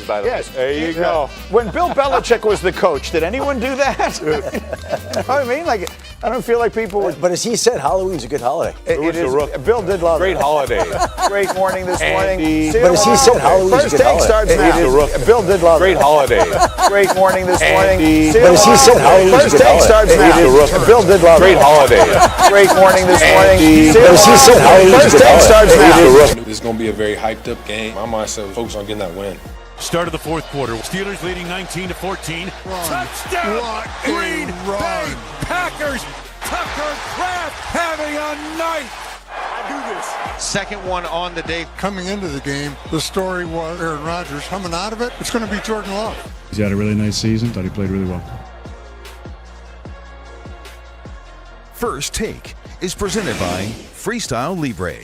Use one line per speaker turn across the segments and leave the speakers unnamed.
By the
Yes,
way. There you go.
When Bill Belichick was the coach, did anyone do that? You know what I mean? Like, I don't feel like people would.
But as he said, Halloween's a good holiday.
It is. Bill did love
Great
it.
holiday.
Great morning this morning.
But as he said, Halloween's
First
a good
take
holiday.
starts now. Bill did love
Great
it.
holiday.
Great morning this morning.
But as he said, Halloween's a
First
good
take starts
holiday.
now. Bill did love
Great
it.
holiday.
Great morning this morning.
But as he said, Halloween's a
First
good
take starts
holiday.
now.
This is going to be a very hyped up game. My mindset is focused on getting that win.
Start of the fourth quarter. Steelers leading 19-14. Touchdown! Green Bay Packers! Tucker Kraft having a night! I do this.
Second one on the day.
Coming into the game, the story was Aaron Rodgers. Coming out of it, it's going to be Jordan Love.
He's had a really nice season. Thought he played really well.
First Take is presented by Freestyle Libre.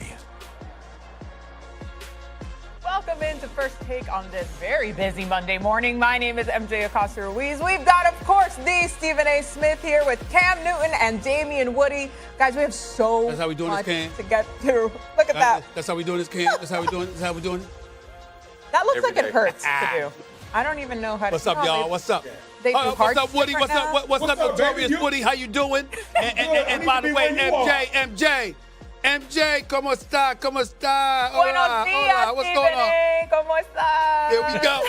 Welcome into First Take on this very busy Monday morning. My name is MJ Acosta-Ruiz. We've got, of course, the Stephen A. Smith here with Cam Newton and Damian Woody. Guys, we have so
That's how we doing
much
this, Cam.
to get through. Look at that.
That's how we doing this, Cam. That's how we doing. That's how we doing.
That looks like it hurts to do. I don't even know how to.
What's up, y'all? What's up?
They do
What's up, Woody? What's up? What's up, Notorious Woody? How you doing? And by the way, MJ, ¿cómo está? ¿Cómo está?
Buenos días,
what's
Stephen
going on?
A. ¿Cómo está?
Here we go.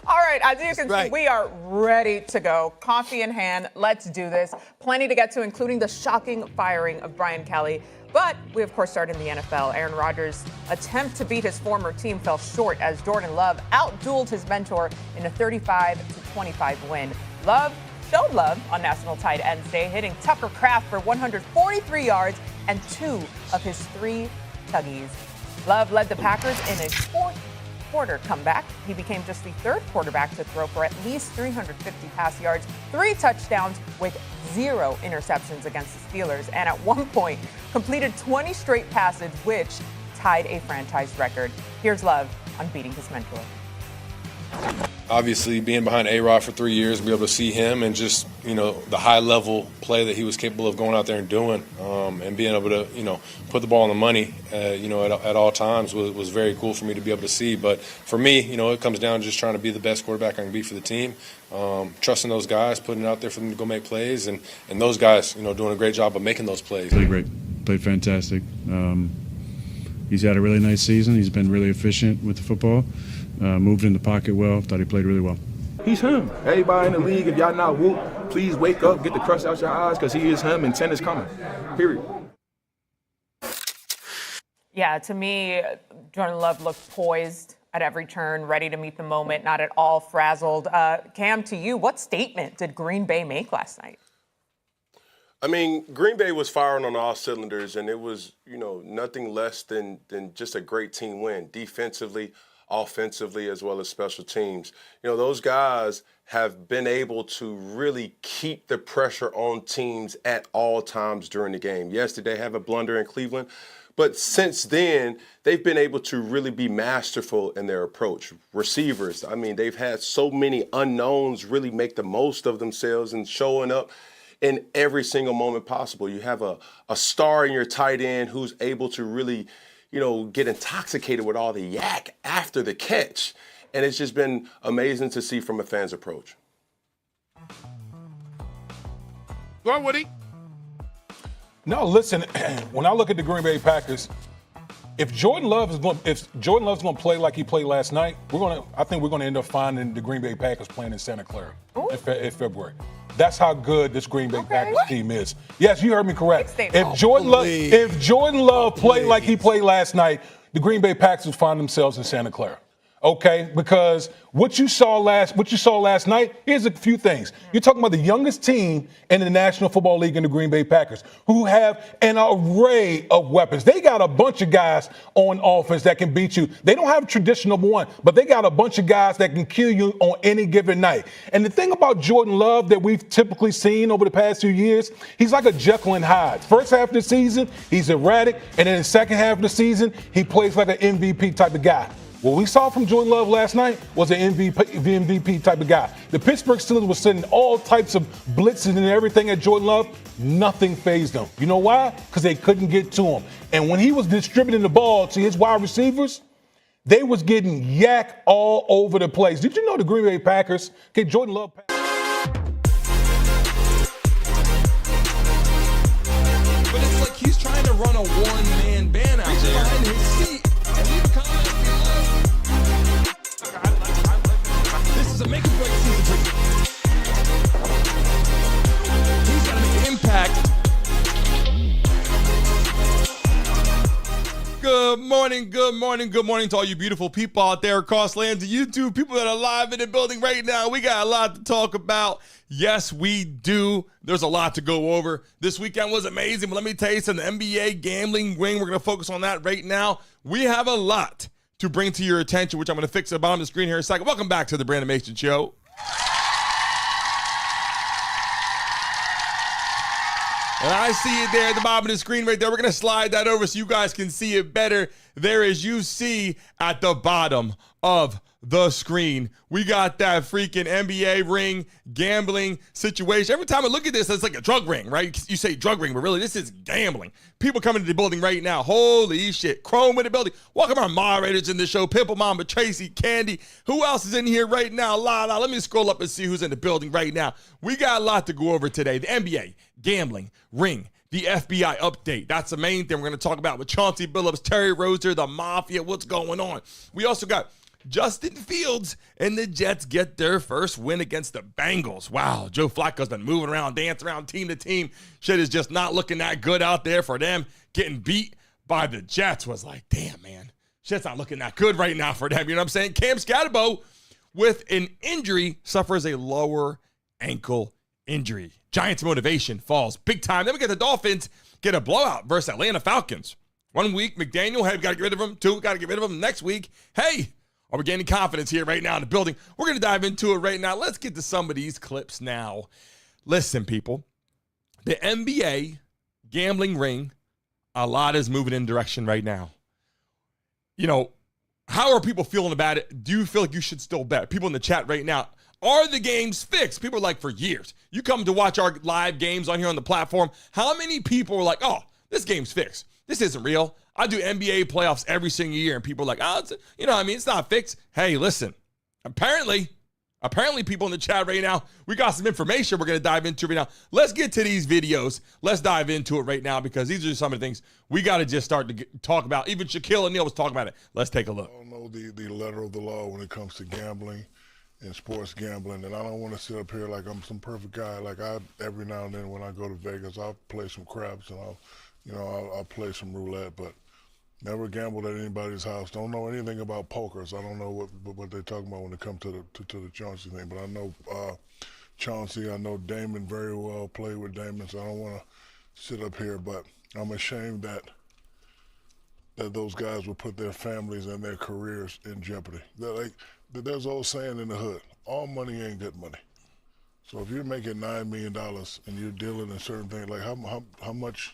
All right, as you can see, we are ready to go. Coffee in hand, let's do this. Plenty to get to, including the shocking firing of Brian Kelly. But we, of course, start in the NFL. Aaron Rodgers' attempt to beat his former team fell short as Jordan Love outdueled his mentor in a 35-25 win. Love showed love on National Tight Ends Day, hitting Tucker Kraft for 143 yards and 2 of his 3 tuggies. Love led the Packers in a fourth quarter comeback. He became just the 3rd quarterback to throw for at least 350 pass yards, 3 touchdowns with 0 interceptions against the Steelers, and at one point completed 20 straight passes, which tied a franchise record. Here's Love on beating his mentor.
Obviously, being behind A-Rod for 3 years, be able to see him and just, the high-level play that he was capable of going out there and doing, and being able to, put the ball on the money, at all times was very cool for me to be able to see. But for me, it comes down to just trying to be the best quarterback I can be for the team, trusting those guys, putting it out there for them to go make plays, and those guys, doing a great job of making those plays.
Played great. Played fantastic. He's had a really nice season. He's been really efficient with the football. Moved in the pocket well. Thought he played really well.
He's him. Everybody in the league, if y'all not whoop, please wake up, get the crust out your eyes, because he is him, and 10 is coming. Period.
Yeah, to me, Jordan Love looked poised at every turn, ready to meet the moment, not at all frazzled. Cam, to you, what statement did Green Bay make last night?
I mean, Green Bay was firing on all cylinders, and it was, nothing less than just a great team win, defensively, offensively, as well as special teams. Those guys have been able to really keep the pressure on teams at all times during the game. Yes, did they have a blunder in Cleveland? But since then, they've been able to really be masterful in their approach. Receivers, they've had so many unknowns really make the most of themselves and showing up in every single moment possible. You have a star in your tight end who's able to really get intoxicated with all the yak after the catch. And it's just been amazing to see from a fan's approach.
Go on, Woody.
No, listen, when I look at the Green Bay Packers, if Jordan Love is going to play like he played last night, I think we're going to end up finding the Green Bay Packers playing in Santa Clara in February. That's how good this Green Bay Packers team is. Yes, you heard me correct. If Jordan Love played like he played last night, the Green Bay Packers would find themselves in Santa Clara. Okay, because what you saw last night, here's a few things. You're talking about the youngest team in the National Football League in the Green Bay Packers, who have an array of weapons. They got a bunch of guys on offense that can beat you. They don't have traditional number one, but they got a bunch of guys that can kill you on any given night. And the thing about Jordan Love that we've typically seen over the past few years, he's like a Jekyll and Hyde. First half of the season, he's erratic, and then the second half of the season, he plays like an MVP type of guy. What we saw from Jordan Love last night was an MVP type of guy. The Pittsburgh Steelers were sending all types of blitzes and everything at Jordan Love. Nothing fazed them. You know why? Because they couldn't get to him. And when he was distributing the ball to his wide receivers, They was getting yak all over the place. Did you know the Green Bay Packers get Jordan Love?
But it's like he's trying to run a one-man band out there. Behind his seat and leave a comment below. This is a make or break season for you. He's got to make an impact.
Good morning to all you beautiful people out there across lands of YouTube, people that are live in the building right now. We got a lot to talk about. Yes, we do. There's a lot to go over. This weekend was amazing, but let me tell you something. The NBA gambling ring, we're going to focus on that right now. We have a lot to bring to your attention, which I'm going to fix at the bottom of the screen here in a second. Welcome back to the Brandon Mason Show. And I see it there at the bottom of the screen right there. We're going to slide that over so you guys can see it better there as you see at the bottom of the screen. We got that freaking NBA ring gambling situation. Every time I look at this, it's like a drug ring, right? You say drug ring, but really this is gambling. People coming to the building right now. Holy shit. Chrome in the building. Welcome our moderators in the show. Pimple Mama, Tracy, Candy. Who else is in here right now? Let me scroll up and see who's in the building right now. We got a lot to go over today. The NBA gambling ring. The FBI update. That's the main thing we're going to talk about with Chauncy, Billups, Terry Rozier, the Mafia. What's going on? We also got Justin Fields and the Jets get their first win against the Bengals. Wow, Joe Flacco's been moving around, dancing around team to team. Shit is just not looking that good out there for them. Getting beat by the Jets was like, damn, man. Shit's not looking that good right now for them. You know what I'm saying? Cam Scatabo, with an injury, suffers a lower ankle injury. Giants' motivation falls big time. Then we get the Dolphins get a blowout versus Atlanta Falcons. 1 week, McDaniel, hey, we got to get rid of him. 2, got to get rid of him. Next week, hey, are we gaining confidence here right now in the building? We're going to dive into it right now. Let's get to some of these clips now. Listen, people, the NBA gambling ring, a lot is moving in direction right now. You know, how are people feeling about it? Do you feel like you should still bet? People in the chat right now, are the games fixed? People are like, for years. You come to watch our live games on here on the platform. How many people are like, oh, this game's fixed? This isn't real. I do NBA playoffs every single year, and people are like, oh, it's, you know what I mean? It's not fixed. Hey, listen, apparently people in the chat right now, we got some information we're going to dive into right now. Let's get to these videos. Let's dive into it right now because these are some of the things we got to just start to talk about. Even Shaquille O'Neal was talking about it. Let's take a look.
I don't know the letter of the law when it comes to gambling and sports gambling, and I don't want to sit up here like I'm some perfect guy. Like every now and then when I go to Vegas, I'll play some craps and I'll play some roulette, but never gambled at anybody's house. Don't know anything about poker, so I don't know what they're talking about when it comes to the Chauncey thing. But I know Chauncey, I know Damon very well, played with Damon, so I don't want to sit up here, but I'm ashamed that those guys would put their families and their careers in jeopardy. There's an old saying in the hood, all money ain't good money. So if you're making $9 million and you're dealing in certain things, like how much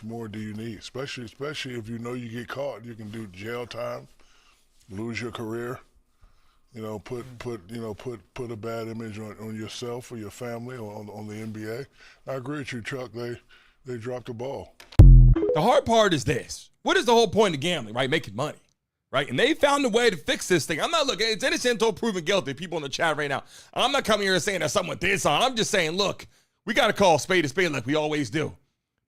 more do you need? Especially if you know you get caught, you can do jail time, lose your career, put a bad image on yourself or your family on the NBA. I agree with you, Chuck. They dropped the ball.
The hard part is this. What is the whole point of gambling, right? Making money, right? And they found a way to fix this thing. I'm not looking, it's innocent until proven guilty. People in the chat right now. I'm not coming here and saying that someone did something. I'm just saying, look, we got to call a spade like we always do.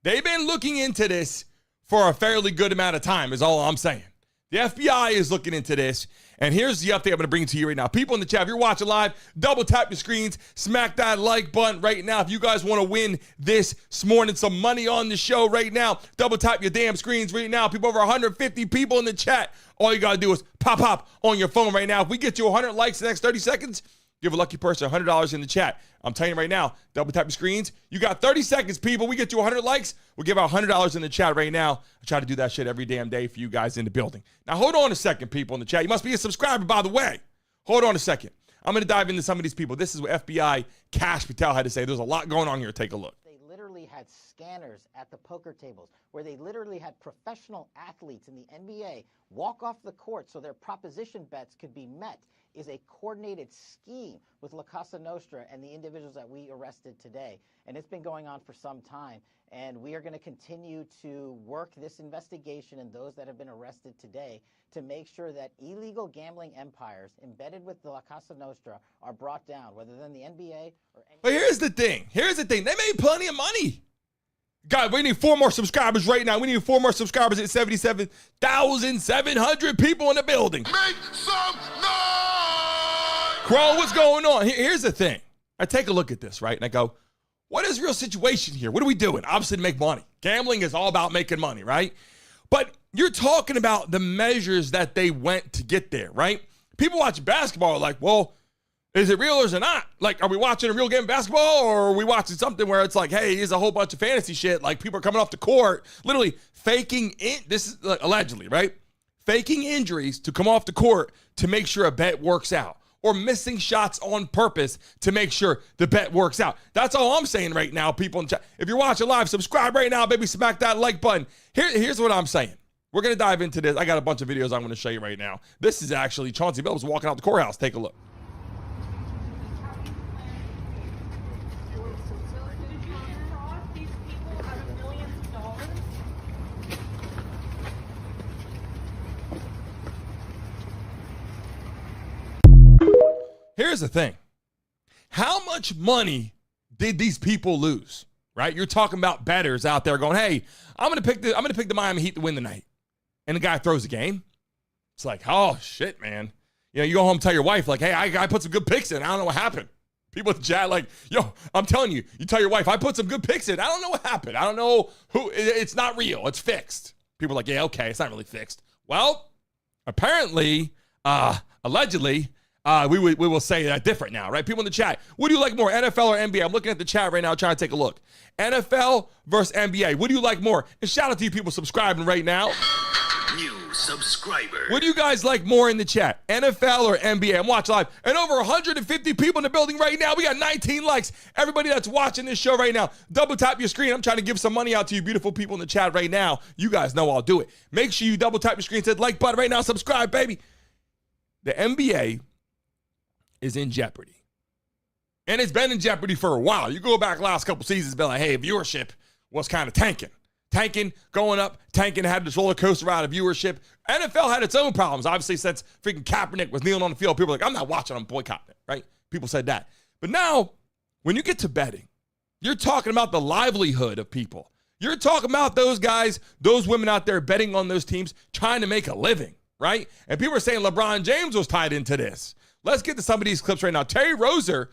They've been looking into this for a fairly good amount of time is all I'm saying. The FBI is looking into this, and here's the update I'm going to bring to you right now. People in the chat, if you're watching live, double tap your screens, smack that like button right now. If you guys want to win this morning some money on the show right now, double tap your damn screens right now. People, over 150 people in the chat. All you got to do is pop on your phone right now. If we get you 100 likes in the next 30 seconds, give a lucky person $100 in the chat. I'm telling you right now, double tap your screens. You got 30 seconds, people. We get you 100 likes. We'll give out $100 in the chat right now. I try to do that shit every damn day for you guys in the building. Now, hold on a second, people in the chat. You must be a subscriber, by the way. Hold on a second. I'm going to dive into some of these people. This is what FBI Cash Patel had to say. There's a lot going on here. Take a look.
They literally had scanners at the poker tables where they literally had professional athletes in the NBA walk off the court so their proposition bets could be met is a coordinated scheme with La Cosa Nostra and the individuals that we arrested today. And it's been going on for some time. And we are going to continue to work this investigation and those that have been arrested today to make sure that illegal gambling empires embedded with the La Cosa Nostra are brought down, whether they're in the NBA or any.
But here's the thing. They made plenty of money. God, we need 4 more subscribers right now. We need 4 more subscribers at 77,700 people in the building.
Make some noise!
Crow, what's going on? Here's the thing. I take a look at this, right? And I go, what is the real situation here? What are we doing? Obviously to make money. Gambling is all about making money, right? But you're talking about the measures that they went to get there, right? People watching basketball are like, well, is it real or is it not? Like, are we watching a real game of basketball or are we watching something where it's like, hey, here's a whole bunch of fantasy shit. Like people are coming off the court, literally faking this is like, allegedly, right? Faking injuries to come off the court to make sure a bet works out, or missing shots on purpose to make sure the bet works out. That's all I'm saying right now, people in chat. If you're watching live, subscribe right now, baby. Smack that like button. Here's what I'm saying. We're going to dive into this. I got a bunch of videos I'm going to show you right now. This is actually Chauncy Billups walking out the courthouse. Take a look. Here's the thing. How much money did these people lose? Right? You're talking about bettors out there going, "Hey, I'm going to pick the Miami Heat to win the night." And the guy throws a game. It's like, "Oh shit, man." You know, you go home and tell your wife like, "Hey, I put some good picks in. I don't know what happened." People in the chat like, "Yo, I'm telling you." You tell your wife, "I put some good picks in. I don't know what happened. I don't know who. It's not real. It's fixed." People are like, "Yeah, okay, it's not really fixed." Well, apparently, allegedly, we will say that different now, right? People in the chat, what do you like more, NFL or NBA? I'm looking at the chat right now trying to take a look. NFL versus NBA. What do you like more? And shout out to you people subscribing right now.
New subscriber.
What do you guys like more in the chat? NFL or NBA? I'm watching live. And over 150 people in the building right now. We got 19 likes. Everybody that's watching this show right now, double tap your screen. I'm trying to give some money out to you beautiful people in the chat right now. You guys know I'll do it. Make sure you double tap your screen. Hit like button right now. Subscribe, baby. The NBA is in jeopardy. And it's been in jeopardy for a while. You go back last couple seasons, been like, hey, viewership was kind of tanking. Going up, had this roller coaster ride of viewership. NFL had its own problems, obviously, since freaking Kaepernick was kneeling on the field. People were like, I'm not watching, I'm boycotting it, right? People said that. But now, when you get to betting, you're talking about the livelihood of people. You're talking about those guys, those women out there betting on those teams, trying to make a living, right? And people are saying LeBron James was tied into this. Let's get to some of these clips right now. Terry Rozier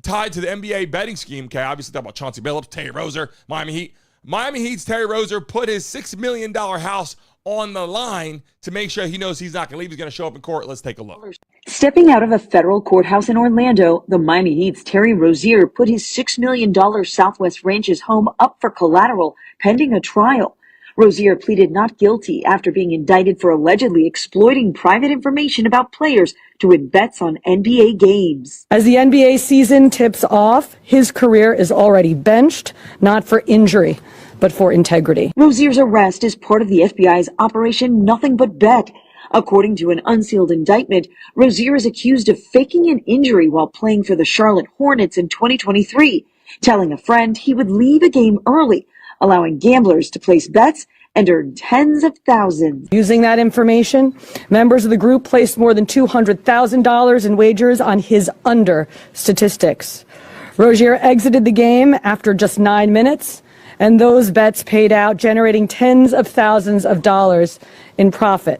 tied to the NBA betting scheme. Okay, obviously talking about Chauncey Billups, Terry Rozier, Miami Heat. Miami Heat's Terry Rozier put his $6 million house on the line to make sure he knows he's not going to leave. He's going to show up in court. Let's take a look.
Stepping out of a federal courthouse in Orlando, the Miami Heat's Terry Rozier put his $6 million Southwest Ranches home up for collateral pending a trial. Rozier pleaded not guilty after being indicted for allegedly exploiting private information about players to win bets on NBA games.
As the NBA season tips off, his career is already benched, not for injury, but for integrity.
Rozier's arrest is part of the FBI's Operation Nothing But Bet. According to an unsealed indictment, Rozier is accused of faking an injury while playing for the Charlotte Hornets in 2023, telling a friend he would leave a game early, allowing gamblers to place bets and earn tens of thousands.
Using that information, members of the group placed more than $200,000 in wagers on his under statistics. Rozier exited the game after just 9 minutes, and those bets paid out, generating tens of thousands of dollars in profit.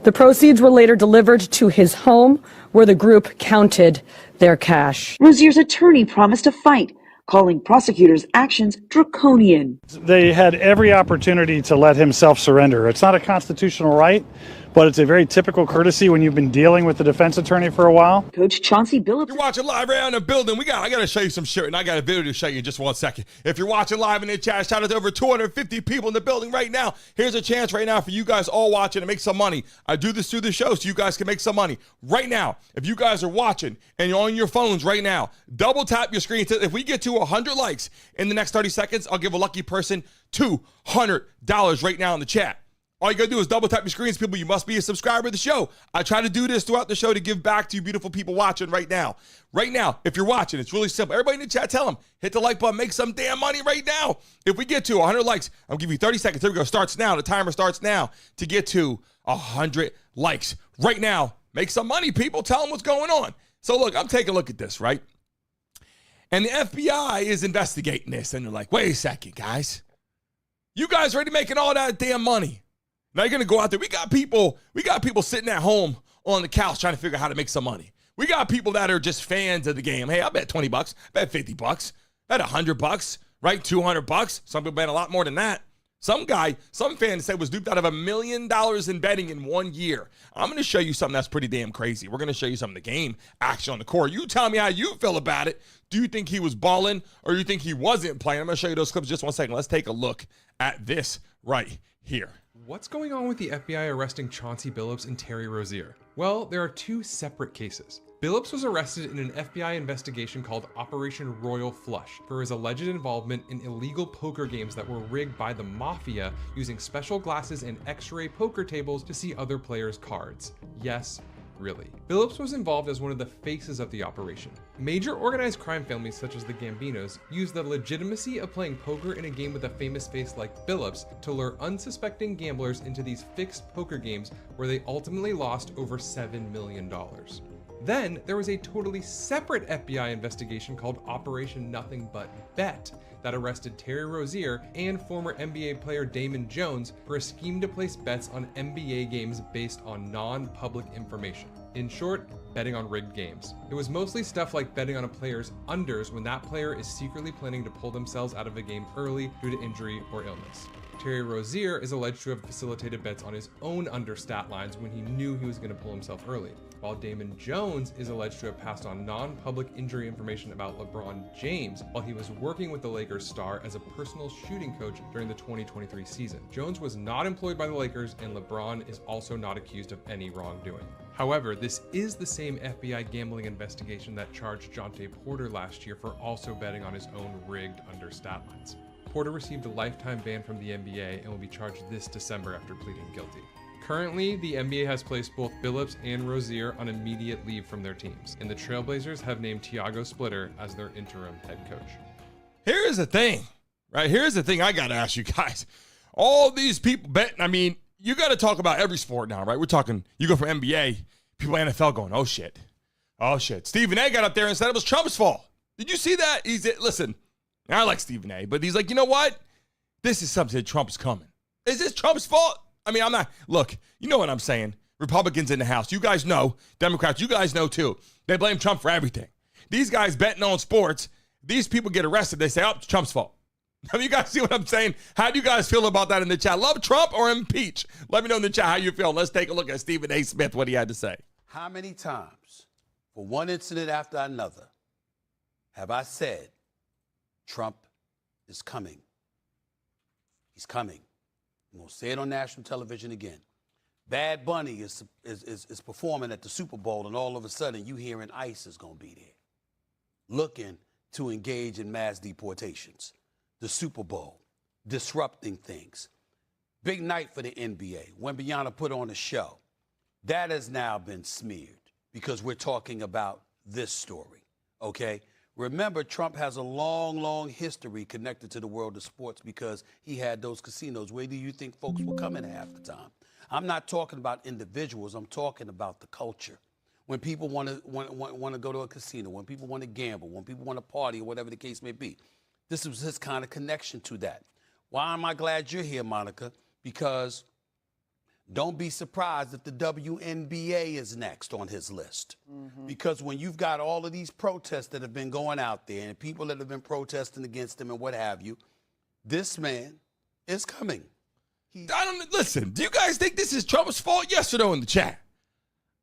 The proceeds were later delivered to his home, where the group counted their cash.
Rozier's attorney promised a fight, calling prosecutors' actions draconian.
They had every opportunity to let him self-surrender. It's not a constitutional right, but it's a very typical courtesy when you've been dealing with the defense attorney for a while.
Coach Chauncey Billups.
You're watching live right in the building. I got to show you some shit, and I got a video to show you in just 1 second. If you're watching live in the chat, shout out to over 250 people in the building right now. Here's a chance right now for you guys all watching to make some money. I do this through the show so you guys can make some money. Right now, if you guys are watching and you're on your phones right now, double tap your screen. If we get to 100 likes in the next 30 seconds, I'll give a lucky person $200 right now in the chat. All you got to do is double tap your screens, people. You must be a subscriber to the show. I try to do this throughout the show to give back to you beautiful people watching right now. Right now, if you're watching, it's really simple. Everybody in the chat, tell them, hit the like button, make some damn money right now. If we get to 100 likes, I'll give you 30 seconds. Here we go. Starts now. The timer starts now to get to 100 likes. Right now, make some money, people. Tell them what's going on. So look, I'm taking a look at this, right? And the FBI is investigating this, and they're like, wait a second, guys. You guys already making all that damn money. Now you're going to go out there. We got people sitting at home on the couch trying to figure out how to make some money. We got people that are just fans of the game. Hey, I bet $20, I bet $50, I bet $100, right? $200. Some people bet a lot more than that. Some fan said was duped out of $1 million in betting in 1 year. I'm going to show you something that's pretty damn crazy. We're going to show you some of the game action on the court. You tell me how you feel about it. Do you think he was balling or you think he wasn't playing? I'm going to show you those clips just 1 second. Let's take a look at this right here.
What's going on with the FBI arresting Chauncy Billups and Terry Rozier? Well, there are two separate cases. Billups was arrested in an FBI investigation called Operation Royal Flush for his alleged involvement in illegal poker games that were rigged by the Mafia using special glasses and X-ray poker tables to see other players' cards. Yes, really. Billups was involved as one of the faces of the operation. Major organized crime families such as the Gambinos used the legitimacy of playing poker in a game with a famous face like Billups to lure unsuspecting gamblers into these fixed poker games where they ultimately lost over $7 million. Then there was a totally separate FBI investigation called Operation Nothing But Bet that arrested Terry Rozier and former NBA player Damon Jones for a scheme to place bets on NBA games based on non-public information. In short, betting on rigged games. It was mostly stuff like betting on a player's unders when that player is secretly planning to pull themselves out of a game early due to injury or illness. Terry Rozier is alleged to have facilitated bets on his own under stat lines when he knew he was going to pull himself early, while Damon Jones is alleged to have passed on non-public injury information about LeBron James while he was working with the Lakers star as a personal shooting coach during the 2023 season. Jones was not employed by the Lakers, and LeBron is also not accused of any wrongdoing. However, this is the same FBI gambling investigation that charged Jontay Porter last year for also betting on his own rigged under stat lines. Porter received a lifetime ban from the NBA and will be charged this December after pleading guilty. Currently, the NBA has placed both Billups and Rozier on immediate leave from their teams, and the Trailblazers have named Tiago Splitter as their interim head coach.
Here's the thing, right? Here's the thing I got to ask you guys. All these people betting, I mean, you got to talk about every sport now, right? We're talking, you go from NBA, people in NFL going, oh shit. Stephen A got up there and said it was Trump's fault. Did you see that? Listen, I like Stephen A, but he's like, you know what? This is something that Trump's coming. Is this Trump's fault? I mean, look, you know what I'm saying. Republicans in the House, you guys know. Democrats, you guys know too. They blame Trump for everything. These guys betting on sports, these people get arrested. They say, oh, it's Trump's fault. Now, you guys see what I'm saying? How do you guys feel about that in the chat? Love Trump or impeach? Let me know in the chat how you feel. Let's take a look at Stephen A. Smith, what he had to say.
How many times, for one incident after another, have I said, Trump is coming? He's coming. I'm going to say it on national television again. Bad Bunny is performing at the Super Bowl, and all of a sudden you hearing ICE is going to be there, looking to engage in mass deportations. The Super Bowl, disrupting things. Big night for the NBA. Wembanyama put on a show. That has now been smeared because we're talking about this story, okay? Remember, Trump has a long, long history connected to the world of sports because he had those casinos. Where do you think folks were coming half the time? I'm not talking about individuals. I'm talking about the culture. When people want to go to a casino, when people want to gamble, when people want to party, or whatever the case may be. This was his kind of connection to that. Why am I glad you're here, Monica? Because don't be surprised if the WNBA is next on his list. Mm-hmm. Because when you've got all of these protests that have been going out there and people that have been protesting against him and what have you, this man is coming.
Listen, do you guys think this is Trump's fault? Yes or no in the chat?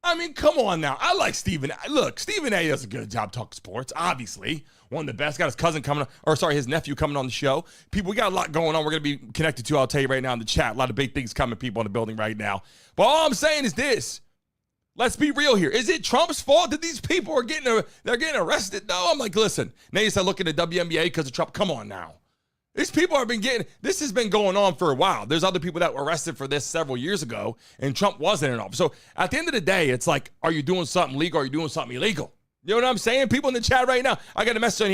I mean, come on now. I like Stephen A. Look, Stephen A. does a good job talking sports, obviously. One of the best. Got his cousin coming on, his nephew coming on the show. People, we got a lot going on. We're going to be connected to, I'll tell you right now in the chat. A lot of big things coming, people in the building right now. But all I'm saying is this. Let's be real here. Is it Trump's fault that these people are getting arrested? No, I'm like, listen. Now you said look at the WNBA because of Trump. Come on now. These people have been this has been going on for a while. There's other people that were arrested for this several years ago, and Trump wasn't in office. So at the end of the day, it's like, are you doing something legal or are you doing something illegal? You know what I'm saying? People in the chat right now, I got a message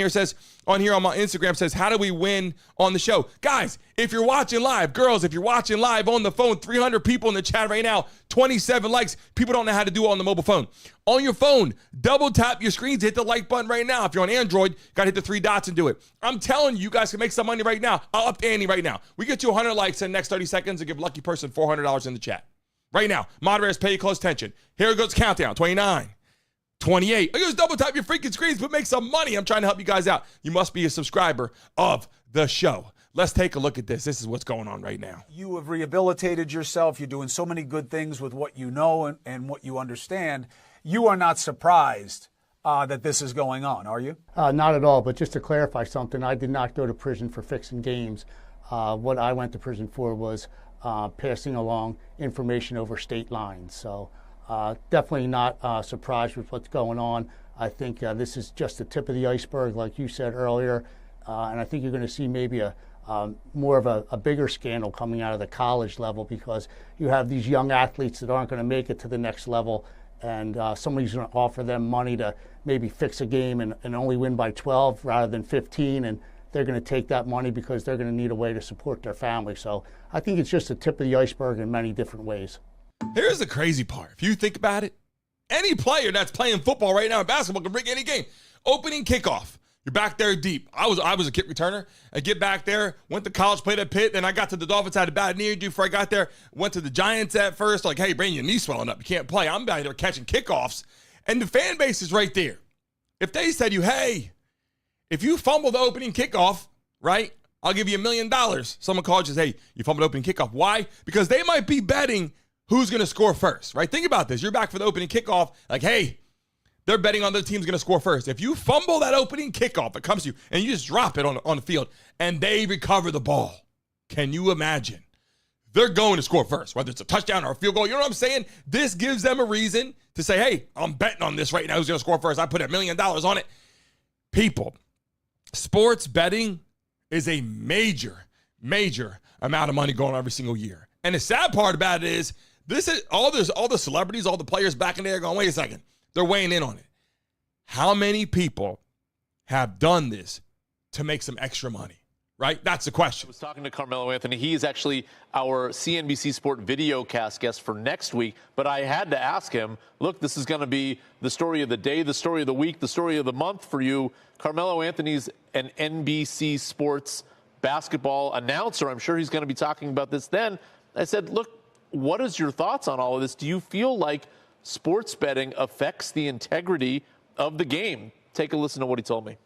on here on my Instagram says, how do we win on the show? Guys, if you're watching live, girls, if you're watching live on the phone, 300 people in the chat right now, 27 likes. People don't know how to do it on the mobile phone. On your phone, double tap your screens, hit the like button right now. If you're on Android, got to hit the 3 dots and do it. I'm telling you, you guys can make some money right now. I'll up the ante right now. We get you 100 likes in the next 30 seconds and give lucky person $400 in the chat. Right now, moderators, pay close attention. Here it goes, countdown, 29. 28. I just double tap your freaking screens, but make some money. I'm trying to help you guys out. You must be a subscriber of the show. Let's take a look at this. This is what's going on right now.
You have rehabilitated yourself. You're doing so many good things with what you know and what you understand. You are not surprised that this is going on, are you?
Not at all, but just to clarify something, I did not go to prison for fixing games. What I went to prison for was passing along information over state lines. So definitely not surprised with what's going on. I think this is just the tip of the iceberg, like you said earlier, and I think you're going to see maybe more of a bigger scandal coming out of the college level, because you have these young athletes that aren't going to make it to the next level, and somebody's going to offer them money to maybe fix a game and only win by 12 rather than 15, and they're going to take that money because they're going to need a way to support their family. So I think it's just the tip of the iceberg in many different ways.
Here's the crazy part. If you think about it, any player that's playing football right now in basketball can bring any game. Opening kickoff. You're back there deep. I was a kick returner. I get back there, went to college, played at Pitt, then I got to the Dolphins, had a bad knee injury before I got there. Went to the Giants at first, like, hey, bring your knee swelling up. You can't play. I'm back there catching kickoffs. And the fan base is right there. If they said you, hey, if you fumble the opening kickoff, right, I'll give you $1 million. Someone calls you and says, hey, you fumbled the opening kickoff. Why? Because they might be betting who's going to score first, right? Think about this. You're back for the opening kickoff. Like, hey, they're betting on the team's going to score first. If you fumble that opening kickoff, it comes to you, and you just drop it on the field, and they recover the ball. Can you imagine? They're going to score first, whether it's a touchdown or a field goal. You know what I'm saying? This gives them a reason to say, hey, I'm betting on this right now. Who's going to score first? I put $1 million on it. People, sports betting is a major, major amount of money going on every single year. And the sad part about it is, this is all the celebrities, all the players back in there going, wait a second, they're weighing in on it. How many people have done this to make some extra money, right? That's the question.
I was talking to Carmelo Anthony. He is actually our CNBC Sport videocast guest for next week, but I had to ask him, look, this is going to be the story of the day, the story of the week, the story of the month for you. Carmelo Anthony's an NBC Sports basketball announcer. I'm sure he's going to be talking about this then. I said, look, what is your thoughts on all of this? Do you feel like sports betting affects the integrity of the game? Take a listen to what he told me.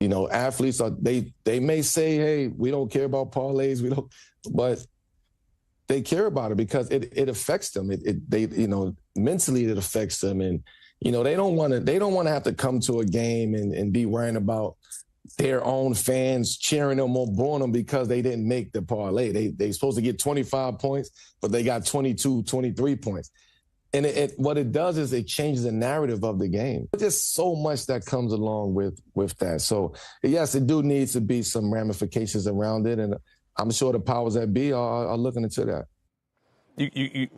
You know, athletes they may say, hey, we don't care about parlays, but they care about it because it affects them. They mentally it affects them, and they don't want to have to come to a game and be worrying about their own fans cheering them or booing them because they didn't make the parlay. They supposed to get 25 points, but they got 22, 23 points. And what it does is it changes the narrative of the game. There's just so much that comes along with that. So, yes, it do needs to be some ramifications around it, and I'm sure the powers that be are looking into that.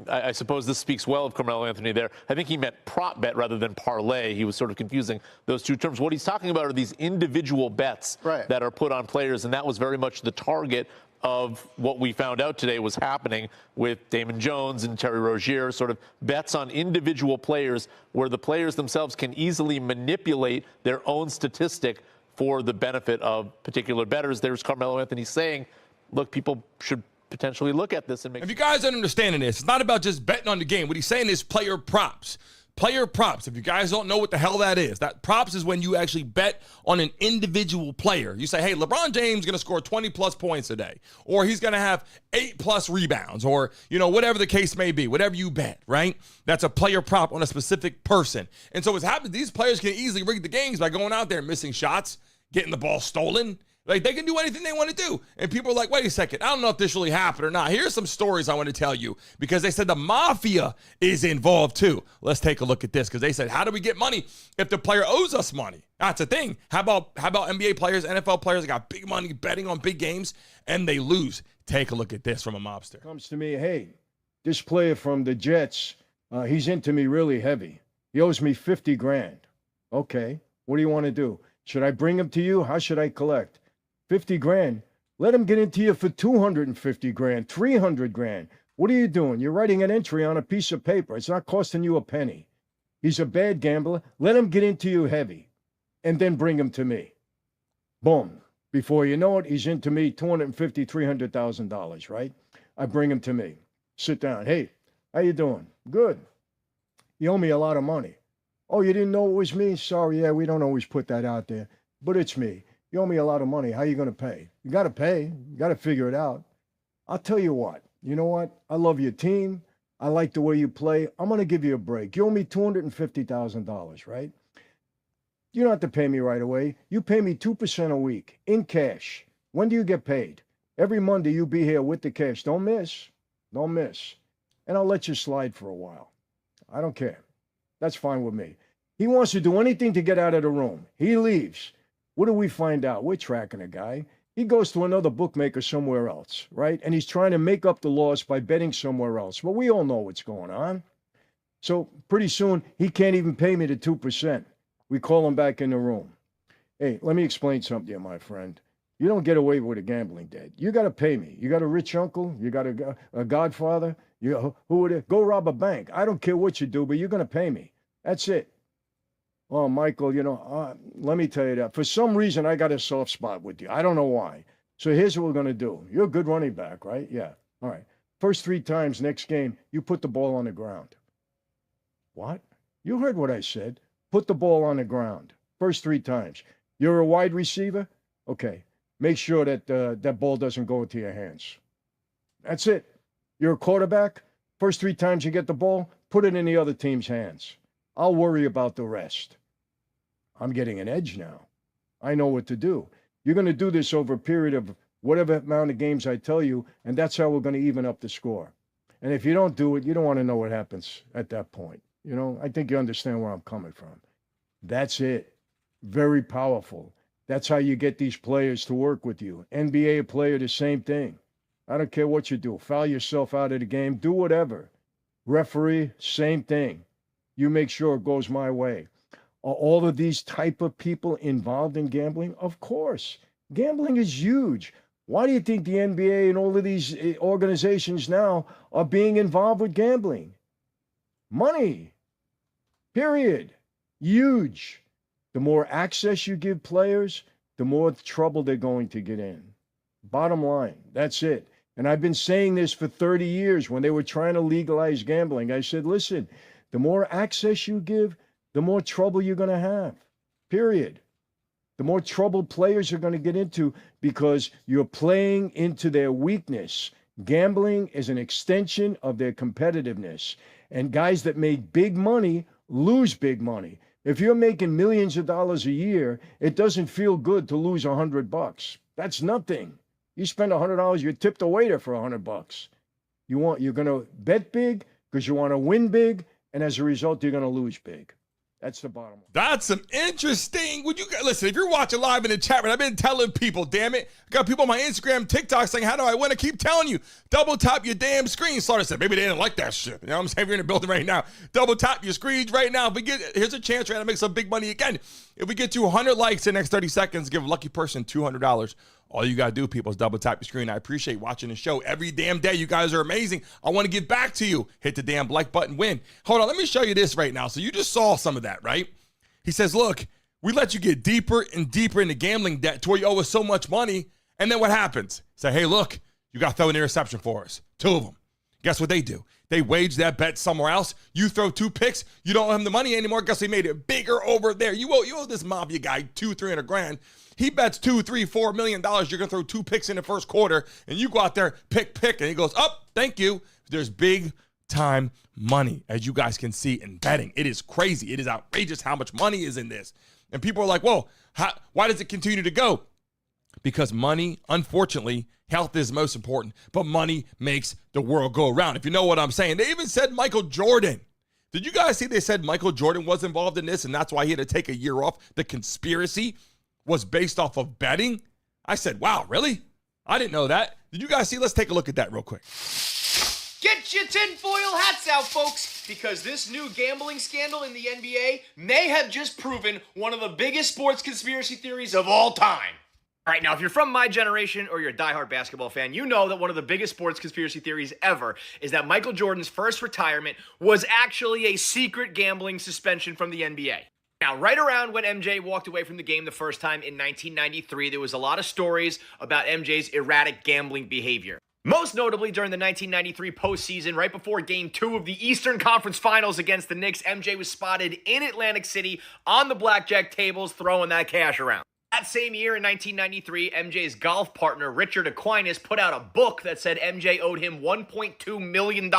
I suppose this speaks well of Carmelo Anthony there. I think he meant prop bet rather than parlay. He was sort of confusing those two terms. What he's talking about are these individual bets that are put on players, and that was very much the target of what we found out today was happening with Damon Jones and Terry Rozier, sort of bets on individual players where the players themselves can easily manipulate their own statistic for the benefit of particular bettors. There's Carmelo Anthony saying, look, people should potentially look at this and make.
If you guys aren't understanding this, it's not about just betting on the game. What he's saying is player props. Player props. If you guys don't know what the hell that is, that props is when you actually bet on an individual player. You say, hey, LeBron James is going to score 20 plus points a day, or he's going to have 8 plus rebounds, or, whatever the case may be, whatever you bet, right? That's a player prop on a specific person. And so what's happened, these players can easily rig the games by going out there and missing shots, getting the ball stolen, Like, they can do anything they want to do. And people are like, wait a second, I don't know if this really happened or not. Here's some stories I want to tell you because they said the Mafia is involved too. Let's take a look at this because they said, how do we get money if the player owes us money? That's a thing. How about NBA players, NFL players that got big money betting on big games and they lose? Take a look at this from a mobster.
Comes to me, hey, this player from the Jets, he's into me really heavy. He owes me 50 grand. Okay, what do you want to do? Should I bring him to you? How should I collect? 50 grand. Let him get into you for 250 grand, 300 grand. What are you doing? You're writing an entry on a piece of paper. It's not costing you a penny. He's a bad gambler. Let him get into you heavy and then bring him to me. Boom. Before you know it, he's into me $250,000, $300,000, right? I bring him to me. Sit down. Hey, how you doing? Good. You owe me a lot of money. Oh, you didn't know it was me? Sorry, yeah, we don't always put that out there, but it's me. You owe me a lot of money. How are you going to pay? You got to pay. You got to figure it out. I'll tell you what. You know what? I love your team. I like the way you play. I'm going to give you a break. You owe me $250,000, right? You don't have to pay me right away. You pay me 2% a week in cash. When do you get paid? Every Monday you be here with the cash. Don't miss. Don't miss. And I'll let you slide for a while. I don't care. That's fine with me. He wants to do anything to get out of the room. He leaves. What do we find out? We're tracking a guy. He goes to another bookmaker somewhere else, right? And he's trying to make up the loss by betting somewhere else. Well, we all know what's going on. So pretty soon, he can't even pay me the 2%. We call him back in the room. Hey, let me explain something to you, my friend. You don't get away with a gambling debt. You got to pay me. You got a rich uncle. You got a godfather. Who would it? Go rob a bank. I don't care what you do, but you're going to pay me. That's it. Oh, Michael, let me tell you that. For some reason, I got a soft spot with you. I don't know why. So here's what we're going to do. You're a good running back, right? Yeah. All right. First 3 times next game, you put the ball on the ground. What? You heard what I said. Put the ball on the ground. First 3 times. You're a wide receiver? Okay. Make sure that that ball doesn't go into your hands. That's it. You're a quarterback? First 3 times you get the ball, put it in the other team's hands. I'll worry about the rest. I'm getting an edge now. I know what to do. You're going to do this over a period of whatever amount of games I tell you, and that's how we're going to even up the score. And if you don't do it, you don't want to know what happens at that point. I think you understand where I'm coming from. That's it. Very powerful. That's how you get these players to work with you. NBA player, the same thing. I don't care what you do. Foul yourself out of the game. Do whatever. Referee, same thing. You make sure it goes my way. Are all of these type of people involved in gambling? Of course. Gambling is huge. Why do you think the NBA and all of these organizations now are being involved with gambling? Money. Period. Huge. The more access you give players, the more trouble they're going to get in. Bottom line, that's it. And I've been saying this for 30 years when they were trying to legalize gambling. I said, listen, the more access you give, the more trouble you're going to have. Period. The more trouble players are going to get into because you're playing into their weakness. Gambling is an extension of their competitiveness. And guys that make big money lose big money. If you're making millions of dollars a year, it doesn't feel good to lose $100. That's nothing. You spend $100, you tip the waiter for $100. You're going to bet big because you want to win big. And as a result, you're going to lose big. That's the bottom line.
That's some interesting. Would you listen? If you're watching live in the chat room, I've been telling people, damn it. I got people on my Instagram, TikTok saying, how do I win? I keep telling you, double tap your damn screen. Slaughter said, maybe they didn't like that shit. You know what I'm saying? If you're in the building right now, double tap your screens right now. Here's a chance right now to make some big money again. If we get to 100 likes in the next 30 seconds, give a lucky person $200. All you got to do, people, is double tap your screen. I appreciate watching the show every damn day. You guys are amazing. I want to give back to you. Hit the damn like button, win. Hold on, let me show you this right now. So you just saw some of that, right? He says, look, we let you get deeper and deeper into gambling debt to where you owe us so much money. And then what happens? Say, hey, look, you got to throw an interception for us. 2 of them. Guess what they do? They wage that bet somewhere else. You throw 2 picks. You don't owe him the money anymore. Guess they made it bigger over there. You owe this Mafia guy $200-300 grand. He bets $2, $3, $4 million. You're going to throw 2 picks in the first quarter, and you go out there, pick, and he goes, thank you. There's big time money, as you guys can see in betting. It is crazy. It is outrageous how much money is in this. And people are like, whoa, why does it continue to go? because money, unfortunately, health is most important, but money makes the world go around. If you know what I'm saying. They even said Michael Jordan. Did you guys see they said Michael Jordan was involved in this and that's why he had to take a year off? The conspiracy was based off of betting. I said, wow, really? I didn't know that. Did you guys see? Let's take a look at that real quick.
Get your tinfoil hats out, folks, because this new gambling scandal in the NBA may have just proven one of the biggest sports conspiracy theories of all time. All right, now, if you're from my generation or you're a diehard basketball fan, you know that one of the biggest sports conspiracy theories ever is that Michael Jordan's first retirement was actually a secret gambling suspension from the NBA. Now, right around when MJ walked away from the game the first time in 1993, there was a lot of stories about MJ's erratic gambling behavior. Most notably during the 1993 postseason, right before Game 2 of the Eastern Conference Finals against the Knicks, MJ was spotted in Atlantic City on the blackjack tables throwing that cash around. That same year in 1993, MJ's golf partner, Richard Aquinas, put out a book that said MJ owed him $1.2 million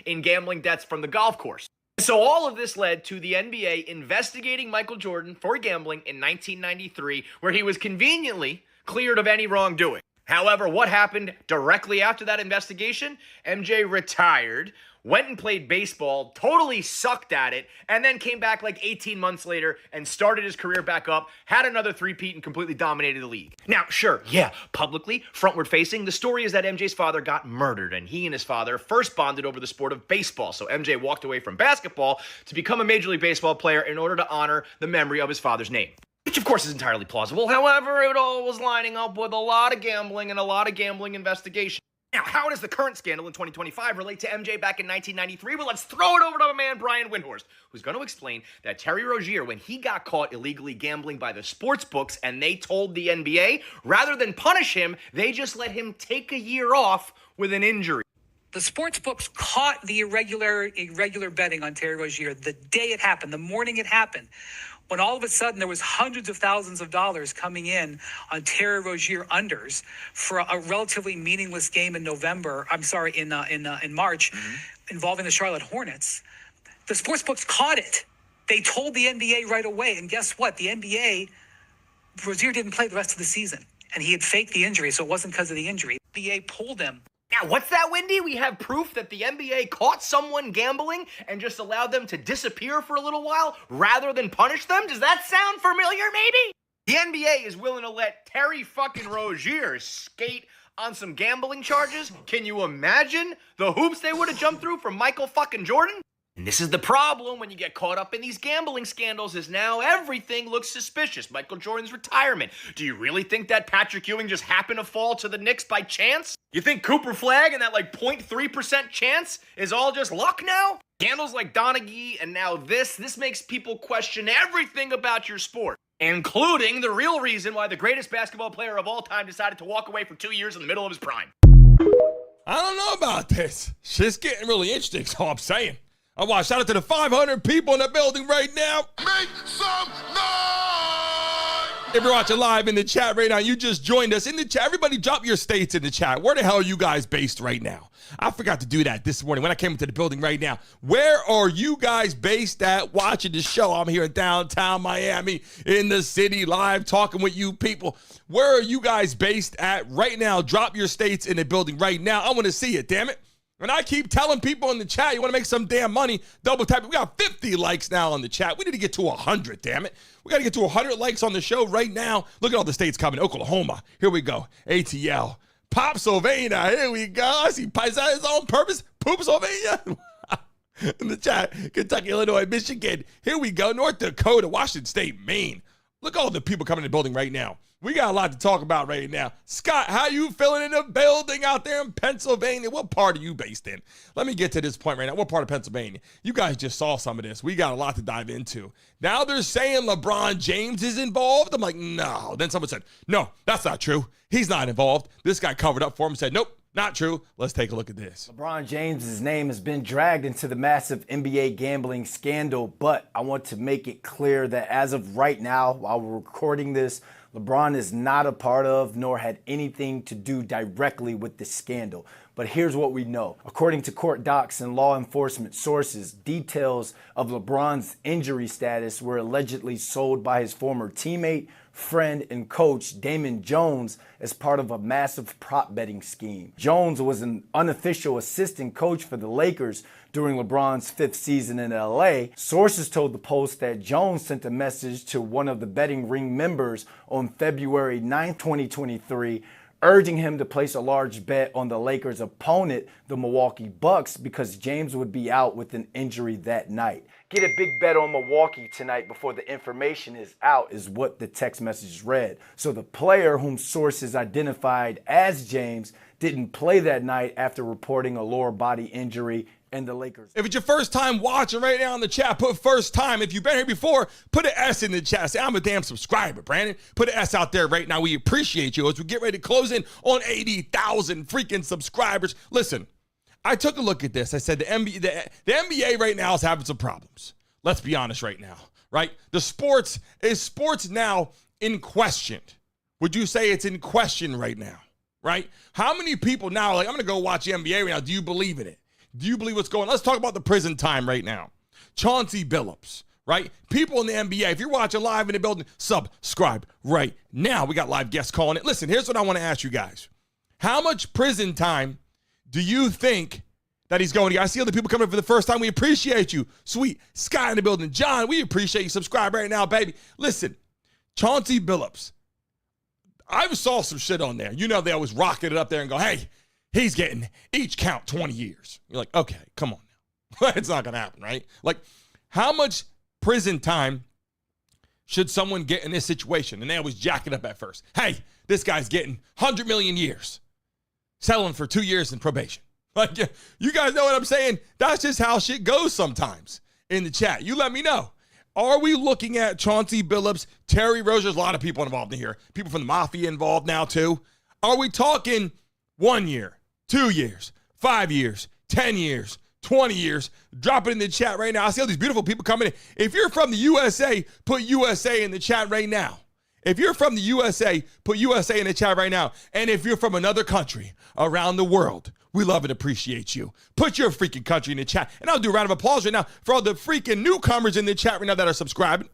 in gambling debts from the golf course. So all of this led to the NBA investigating Michael Jordan for gambling in 1993, where he was conveniently cleared of any wrongdoing. However, what happened directly after that investigation? MJ retired, went and played baseball, totally sucked at it, and then came back like 18 months later and started his career back up, had another three-peat, and completely dominated the league. Now, sure, yeah, publicly, frontward-facing, the story is that MJ's father got murdered, and he and his father first bonded over the sport of baseball. So MJ walked away from basketball to become a Major League Baseball player in order to honor the memory of his father's name. Which, of course, is entirely plausible. However, it all was lining up with a lot of gambling and a lot of gambling investigation. Now, how does the current scandal in 2025 relate to MJ back in 1993? Well, let's throw it over to my man, Brian Windhorst, who's going to explain that Terry Rozier, when he got caught illegally gambling by the sports books and they told the NBA, rather than punish him, they just let him take a year off with an injury.
The sports books caught the irregular betting on Terry Rozier the day it happened, the morning it happened, when all of a sudden there was hundreds of thousands of dollars coming in on Terry Rozier unders for a relatively meaningless game in March, involving the Charlotte Hornets. The sports books caught it. They told the NBA right away, and guess what? The NBA, Rozier didn't play the rest of the season, and he had faked the injury, so it wasn't because of the injury. The NBA pulled him.
Now, what's that, Wendy? We have proof that the NBA caught someone gambling and just allowed them to disappear for a little while rather than punish them? Does that sound familiar, maybe? The NBA is willing to let Terry fucking Rozier skate on some gambling charges. Can you imagine the hoops they would have jumped through for Michael fucking Jordan? And this is the problem when you get caught up in these gambling scandals, is now everything looks suspicious. Michael Jordan's retirement. Do you really think that Patrick Ewing just happened to fall to the Knicks by chance? You think Cooper Flagg and that like 0.3% chance is all just luck now? Scandals like Donaghy and now this makes people question everything about your sport, including the real reason why the greatest basketball player of all time decided to walk away for 2 years in the middle of his prime.
I don't know about this. Shit's getting really interesting, so I'm saying. I want to shout out to the 500 people in the building right now.
Make some noise!
If you're watching live in the chat right now, you just joined us in the chat. Everybody drop your states in the chat. Where the hell are you guys based right now? I forgot to do that this morning when I came into the building right now. Where are you guys based at watching the show? I'm here in downtown Miami, in the city, live, talking with you people. Where are you guys based at right now? Drop your states in the building right now. I want to see it, damn it. And I keep telling people in the chat, you want to make some damn money, double tap it. We got 50 likes now on the chat. We need to get to 100, damn it. We got to get to 100 likes on the show right now. Look at all the states coming. Oklahoma. Here we go. ATL. Pennsylvania. Here we go. I see. Is that his own purpose? Pennsylvania. In the chat. Kentucky, Illinois, Michigan. Here we go. North Dakota, Washington State, Maine. Look at all the people coming in the building right now. We got a lot to talk about right now. Scott, how you feeling in the building out there in Pennsylvania? What part are you based in? Let me get to this point right now. What part of Pennsylvania? You guys just saw some of this. We got a lot to dive into. Now they're saying LeBron James is involved. I'm like, no. Then someone said, no, that's not true. He's not involved. This guy covered up for him and said, nope, not true. Let's take a look at this.
LeBron James' name has been dragged into the massive NBA gambling scandal, but I want to make it clear that as of right now, while we're recording this, LeBron is not a part of nor had anything to do directly with this scandal. But here's what we know. According to court docs and law enforcement sources, details of LeBron's injury status were allegedly sold by his former teammate, friend, and coach, Damon Jones, as part of a massive prop betting scheme. Jones was an unofficial assistant coach for the Lakers during LeBron's 5th season in LA. Sources told the Post that Jones sent a message to one of the betting ring members on February 9, 2023, urging him to place a large bet on the Lakers' opponent, the Milwaukee Bucks, because James would be out with an injury that night. Get a big bet on Milwaukee tonight before the information is out, is what the text message read. So the player, whom sources identified as James, didn't play that night after reporting a lower body injury, and the Lakers.
If it's your first time watching right now in the chat, put first time. If you've been here before, put an S in the chat. Say, I'm a damn subscriber, Brandon. Put an S out there right now. We appreciate you as we get ready to close in on 80,000 freaking subscribers. Listen, I took a look at this. I said the NBA right now is having some problems. Let's be honest right now, right? Is sports now in question? Would you say it's in question right now, right? How many people now are like, I'm going to go watch the NBA right now. Do you believe in it? Do you believe what's going on? Let's talk about the prison time right now. Chauncy Billups, right? People in the NBA, if you're watching live in the building, subscribe right now. We got live guests calling it. Listen, here's what I want to ask you guys. How much prison time do you think that he's going to get? I see other people coming for the first time. We appreciate you. Sweet. Sky in the building. John, we appreciate you. Subscribe right now, baby. Listen, Chauncy Billups, I saw some shit on there. You know, they always rocket it up there and go, hey, he's getting each count 20 years. You're like, okay, come on now. It's not going to happen, right? Like, how much prison time should someone get in this situation? And they always jack it up at first. Hey, this guy's getting 100 million years, selling for 2 years in probation. Like, you guys know what I'm saying? That's just how shit goes sometimes in the chat. You let me know. Are we looking at Chauncy Billups, Terry Rozier? There's a lot of people involved in here. People from the Mafia involved now too. Are we talking 1 year, 2 years, 5 years, 10 years, 20 years? Drop it in the chat right now. I see all these beautiful people coming in. If you're from the USA, put USA in the chat right now. If you're from the USA, put USA in the chat right now. And if you're from another country around the world, we love and appreciate you. Put your freaking country in the chat. And I'll do a round of applause right now for all the freaking newcomers in the chat right now that are subscribing.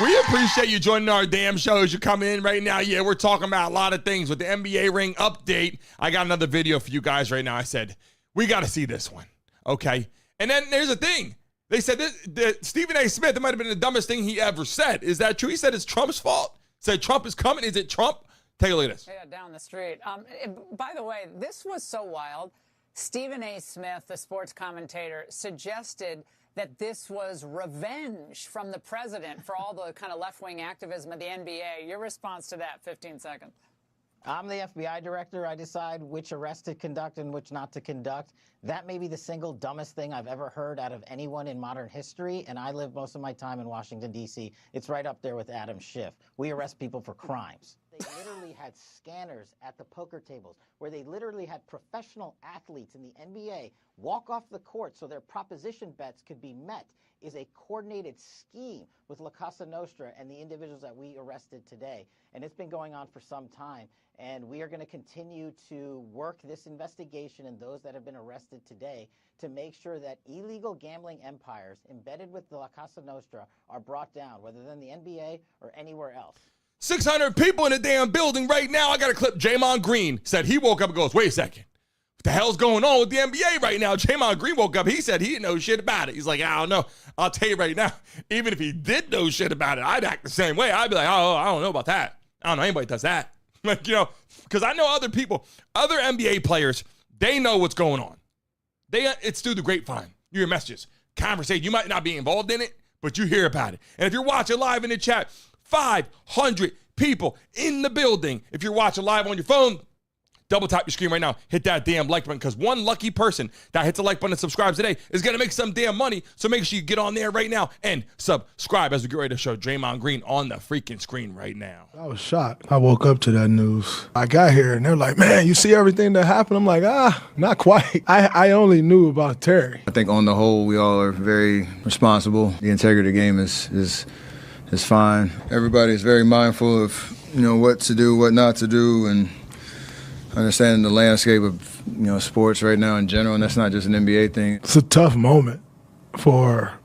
We appreciate you joining our damn shows. You're coming in right now. Yeah, we're talking about a lot of things with the NBA ring update. I got another video for you guys right now. I said, we got to see this one, okay? And then there's a thing. They said that Stephen A. Smith, it might have been the dumbest thing he ever said. Is that true? He said it's Trump's fault. Said Trump is coming. Is it Trump? Take a look at this.
Yeah, down the street. By the way, this was so wild. Stephen A. Smith, the sports commentator, suggested that this was revenge from the president for all the kind of left-wing activism of the NBA. Your response to that, 15 seconds.
I'm the FBI director. I decide which arrests to conduct and which not to conduct. That may be the single dumbest thing I've ever heard out of anyone in modern history, and I live most of my time in Washington, D.C. It's right up there with Adam Schiff. We arrest people for crimes. They literally had scanners at the poker tables where they literally had professional athletes in the NBA walk off the court so their proposition bets could be met. Is a coordinated scheme with La Cosa Nostra and the individuals that we arrested today. And it's been going on for some time. And we are going to continue to work this investigation and those that have been arrested today to make sure that illegal gambling empires embedded with the La Cosa Nostra are brought down, whether they're in the NBA or anywhere else.
600 people in the damn building right now. I got a clip. Draymond Green said he woke up and goes, wait a second. What the hell's going on with the NBA right now? Draymond Green woke up. He said he didn't know shit about it. He's like, I don't know. I'll tell you right now, even if he did know shit about it, I'd act the same way. I'd be like, oh, I don't know about that. I don't know anybody does that. Like, you know, because I know other people, other NBA players, they know what's going on. It's through the grapevine. You hear messages, conversation. You might not be involved in it, but you hear about it. And if you're watching live in the chat, 500 people in the building. If you're watching live on your phone, double tap your screen right now. Hit that damn like button because one lucky person that hits the like button and subscribes today is going to make some damn money. So make sure you get on there right now and subscribe as we get ready to show Draymond Green on the freaking screen right now.
I was shocked. I woke up to that news. I got here and they're like, man, you see everything that happened? I'm like, not quite. I only knew about Terry.
I think on the whole, we all are very responsible. The integrity of the game is fine. Everybody is very mindful of what to do, what not to do, and understanding the landscape of, sports right now in general, and that's not just an NBA thing.
It's a tough moment for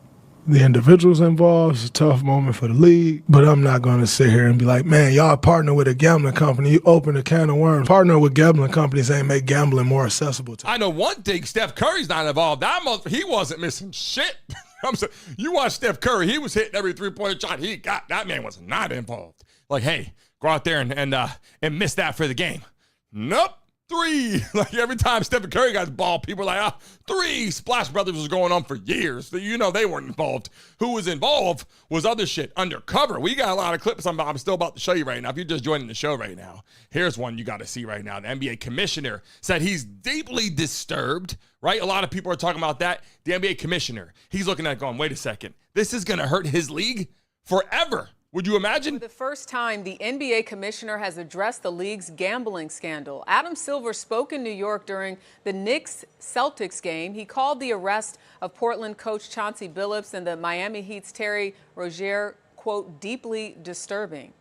the individuals involved. It's a tough moment for the league, but I'm not going to sit here and be like, man, y'all partner with a gambling company. You open a can of worms. Partner with gambling companies ain't make gambling more accessible to.
I know one thing, Steph Curry's not involved. That month, he wasn't missing shit. I'm saying, you watch Steph Curry, he was hitting every three-pointer shot he got. That man was not involved. Like, hey, go out there and miss that for the game. Nope. 3. Like every time Stephen Curry got the ball, people were like, 3. Splash Brothers was going on for years. They weren't involved. Who was involved was other shit undercover. We got a lot of clips I'm still about to show you right now. If you're just joining the show right now, here's one you got to see right now. The NBA commissioner said he's deeply disturbed, right? A lot of people are talking about that. The NBA commissioner, he's looking at it going, wait a second. This is going to hurt his league forever. Would you imagine?
For the first time, the NBA commissioner has addressed the league's gambling scandal. Adam Silver spoke in New York during the Knicks-Celtics game. He called the arrest of Portland coach Chauncy Billups and the Miami Heat's Terry Rozier, quote, deeply disturbing.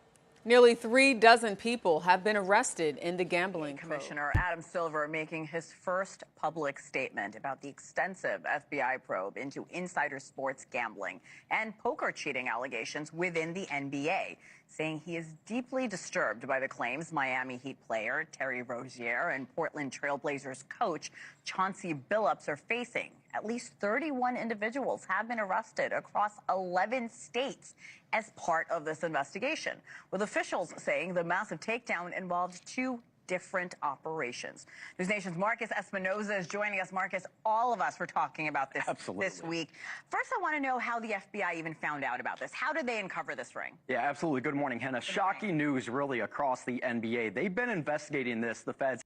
Nearly 36 people have been arrested in the gambling probe.
Commissioner Adam Silver making his first public statement about the extensive FBI probe into insider sports gambling and poker cheating allegations within the NBA, saying he is deeply disturbed by the claims Miami Heat player Terry Rozier and Portland Trail Blazers coach Chauncy Billups are facing. At least 31 individuals have been arrested across 11 states as part of this investigation, with officials saying the massive takedown involved 2 different operations. News Nation's Marcus Espinoza is joining us. Marcus, all of us were talking about this this week. First, I want to know how the FBI even found out about this. How did they uncover this ring?
Yeah, absolutely. Good morning, Hannah. Shocking news really across the NBA. They've been investigating this. The feds.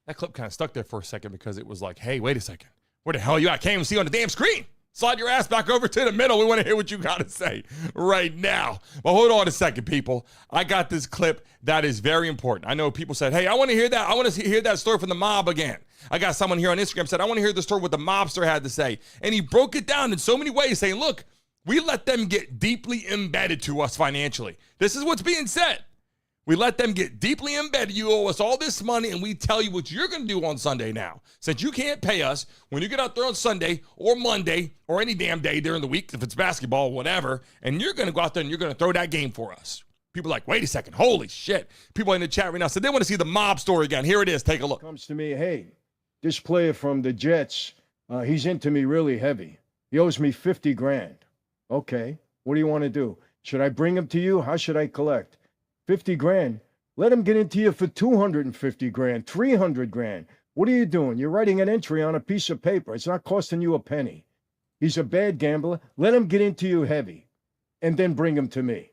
That clip kind of stuck there for a second because it was like, hey, wait a second. Where the hell are you at? I can't even see you on the damn screen. Slide your ass back over to the middle. We want to hear what you got to say right now. Well, hold on a second, people. I got this clip that is very important. I know people said, hey, I want to hear that. I want to hear that story from the mob again. I got someone here on Instagram said, I want to hear the story what the mobster had to say. And he broke it down in so many ways saying, look, we let them get deeply embedded to us financially. This is what's being said. We let them get deeply embedded. You owe us all this money, and we tell you what you're going to do on Sunday now. Since you can't pay us, when you get out there on Sunday or Monday or any damn day during the week, if it's basketball or whatever, and you're going to go out there and you're going to throw that game for us. People are like, wait a second, holy shit. People in the chat right now said they want to see the mob story again. Here it is. Take a look.
Comes to me, hey, this player from the Jets, he's into me really heavy. He owes me 50 grand. Okay, what do you want to do? Should I bring him to you? How should I collect? 50 grand. Let him get into you for 250 grand, 300 grand. What are you doing? You're writing an entry on a piece of paper. It's not costing you a penny. He's a bad gambler. Let him get into you heavy and then bring him to me.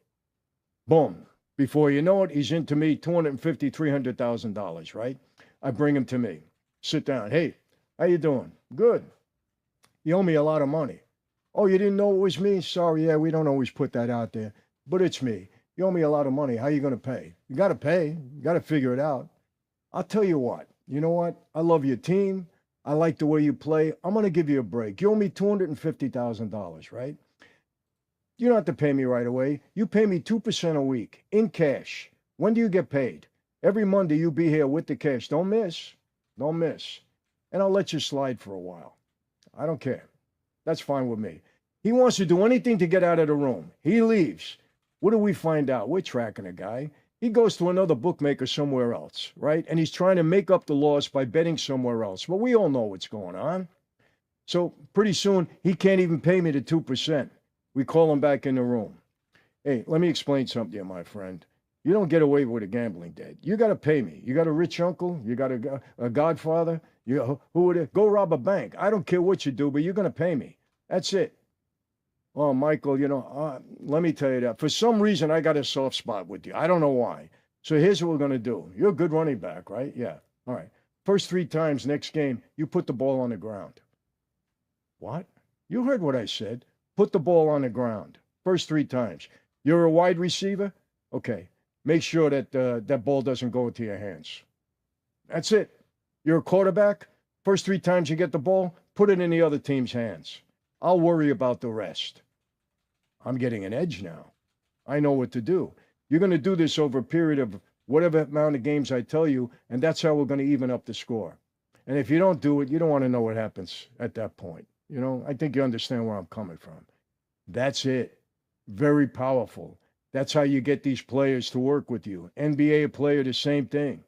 Boom. Before you know it, he's into me $250,000, $300,000, right? I bring him to me. Sit down. Hey, how you doing? Good. You owe me a lot of money. Oh, you didn't know it was me? Sorry, yeah, we don't always put that out there, but it's me. You owe me a lot of money. How are you going to pay? You got to pay. You got to figure it out. I'll tell you what. You know what? I love your team. I like the way you play. I'm going to give you a break. You owe me $250,000, right? You don't have to pay me right away. You pay me 2% a week in cash. When do you get paid? Every Monday you be here with the cash. Don't miss. Don't miss. And I'll let you slide for a while. I don't care. That's fine with me. He wants to do anything to get out of the room. He leaves. What do we find out? We're tracking a guy. He goes to another bookmaker somewhere else, right? And he's trying to make up the loss by betting somewhere else. Well, we all know what's going on. So pretty soon, he can't even pay me the 2%. We call him back in the room. Hey, let me explain something to you, my friend. You don't get away with a gambling debt. You got to pay me. You got a rich uncle. You got a godfather. Who would it? Go rob a bank. I don't care what you do, but you're going to pay me. That's it. Oh, Michael, let me tell you that. For some reason, I got a soft spot with you. I don't know why. So here's what we're going to do. You're a good running back, right? Yeah. All right. First 3 times next game, you put the ball on the ground. What? You heard what I said. Put the ball on the ground. First 3 times. You're a wide receiver? Okay. Make sure that that ball doesn't go into your hands. That's it. You're a quarterback? First 3 times you get the ball, put it in the other team's hands. I'll worry about the rest. I'm getting an edge now. I know what to do. You're going to do this over a period of whatever amount of games I tell you, and that's how we're going to even up the score. And if you don't do it, you don't want to know what happens at that point. You know, I think you understand where I'm coming from. That's it. Very powerful. That's how you get these players to work with you. NBA player, the same thing.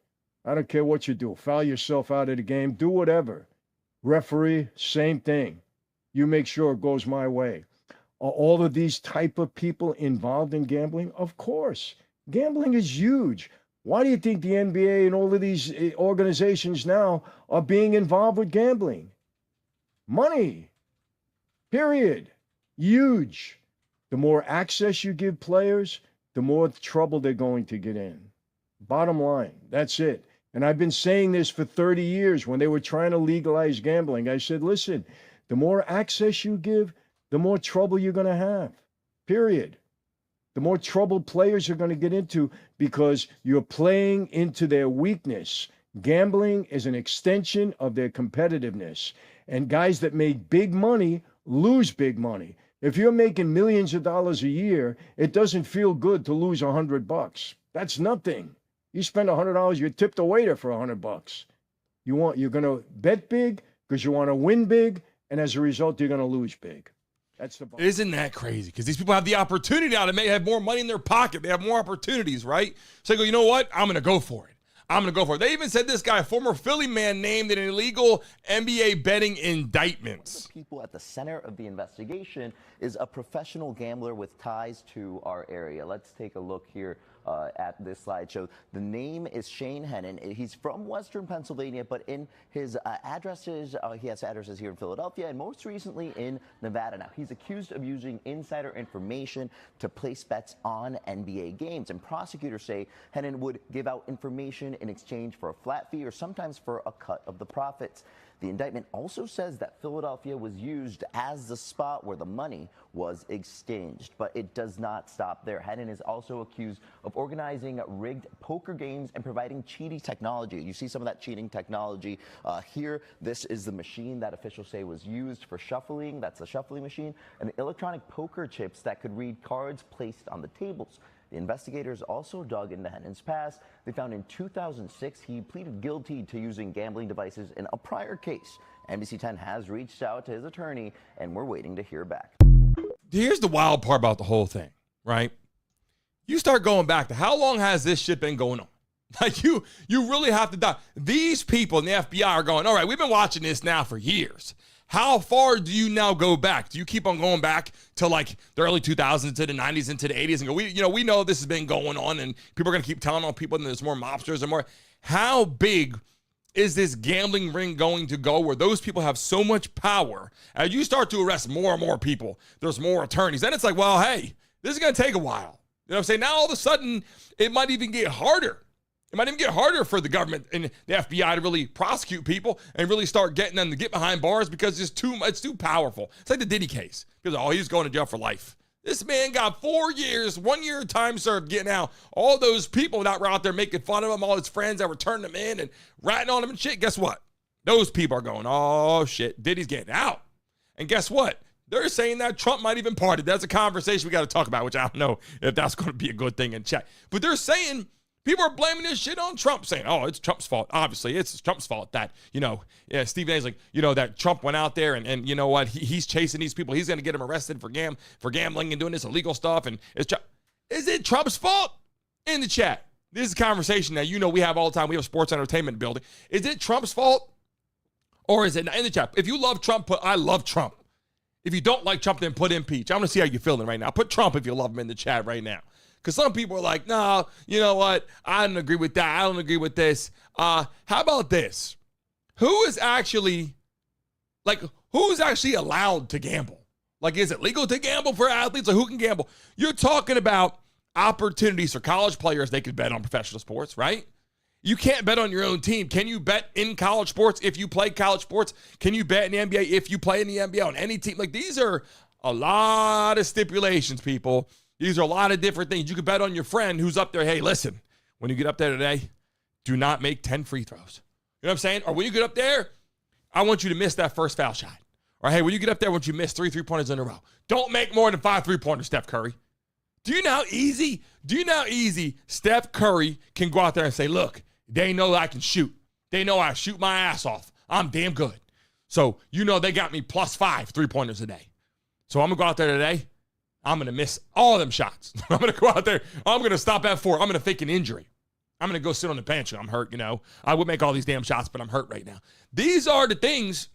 I don't care what you do. Foul yourself out of the game. Do whatever. Referee, same thing. You make sure it goes my way. Are all of these type of people involved in gambling? Of course. Gambling is huge. Why do you think the NBA and all of these organizations now are being involved with gambling? Money. Period. Huge. The more access you give players, the more trouble they're going to get in. Bottom line, that's it. And I've been saying this for 30 years. When they were trying to legalize gambling, I said, listen, the more access you give, the more trouble you're going to have. Period. The more trouble players are going to get into because you're playing into their weakness. Gambling is an extension of their competitiveness. And guys that make big money lose big money. If you're making millions of dollars a year, it doesn't feel good to lose $100. That's nothing. You spend $100, you tip the waiter for $100. You're going to bet big because you want to win big, and as a result, you're going to lose big. That's the bottom.
Isn't that crazy? Because these people have the opportunity now to have more money in their pocket. They have more opportunities, right? So they go, you know what? I'm going to go for it. I'm going to go for it. They even said this guy, a former Philly man, named an illegal NBA betting indictment.
One of the people at the center of the investigation is a professional gambler with ties to our area. Let's take a look here at this slideshow. The name is Shane Hennon. He's from Western Pennsylvania, but in his addresses, he has addresses here in Philadelphia and most recently in Nevada. Now, he's accused of using insider information to place bets on NBA games. And prosecutors say Hennon would give out information in exchange for a flat fee or sometimes for a cut of the profits. The indictment also says that Philadelphia was used as the spot where the money was exchanged, but it does not stop there. Hennon is also accused of organizing rigged poker games and providing cheating technology. You see some of that cheating technology here. This is the machine that officials say was used for shuffling. That's a shuffling machine, and electronic poker chips that could read cards placed on the tables. The investigators also dug into Hennon's past. They found in 2006 he pleaded guilty to using gambling devices in a prior case. NBC 10 has reached out to his attorney, and we're waiting to hear back.
Here's the wild part about the whole thing, right? You start going back to how long has this shit been going on? Like you really have to die. These people in the FBI are going, all right, we've been watching this now for years. How far do you now go back? Do you keep on going back to like the early 2000s, to the 90s, and to the 80s and go, we know this has been going on and people are going to keep telling on people and there's more mobsters and more. How big is this gambling ring going to go where those people have so much power? As you start to arrest more and more people, there's more attorneys. Then it's like, well, hey, this is going to take a while. You know what I'm saying? Now all of a sudden, it might even get harder. It might even get harder for the government and the FBI to really prosecute people and really start getting them to get behind bars because it's too powerful. It's like the Diddy case. Because, he's going to jail for life. This man got 4 years, 1 year time served getting out. All those people that were out there making fun of him, all his friends that were turning him in and ratting on him and shit, guess what? Those people are going, oh, shit, Diddy's getting out. And guess what? They're saying that Trump might even pardon. That's a conversation we got to talk about, which I don't know if that's going to be a good thing in chat. But they're saying... people are blaming this shit on Trump, saying, oh, it's Trump's fault. Obviously, it's Trump's fault that, Stephen A's like, that Trump went out there and you know what? He's chasing these people. He's going to get them arrested for gambling and doing this illegal stuff. And is it Trump's fault? In the chat. This is a conversation that we have all the time. We have sports entertainment building. Is it Trump's fault? Or is it in the chat? If you love Trump, put I love Trump. If you don't like Trump, then put impeach. I want to see how you're feeling right now. Put Trump if you love him in the chat right now. Because some people are like, no, you know what? I don't agree with that. I don't agree with this. How about this? Who's actually allowed to gamble? Like, is it legal to gamble for athletes? Or who can gamble? You're talking about opportunities for college players. They could bet on professional sports, right? You can't bet on your own team. Can you bet in college sports if you play college sports? Can you bet in the NBA if you play in the NBA on any team? Like, these are a lot of stipulations, people. These are a lot of different things. You could bet on your friend who's up there. Hey, listen, when you get up there today, do not make 10 free throws. You know what I'm saying? Or when you get up there, I want you to miss that first foul shot. Or, hey, when you get up there, once you miss 3 3-pointers in a row, don't make more than 5 3-pointers, Steph Curry. Do you know how easy Steph Curry can go out there and say, look, they know I can shoot. They know I shoot my ass off. I'm damn good. So, they got me plus 5 3-pointers a day. So I'm going to go out there today. I'm going to miss all them shots. I'm going to go out there. I'm going to stop at 4. I'm going to fake an injury. I'm going to go sit on the bench. I'm hurt, I would make all these damn shots, but I'm hurt right now. These are the things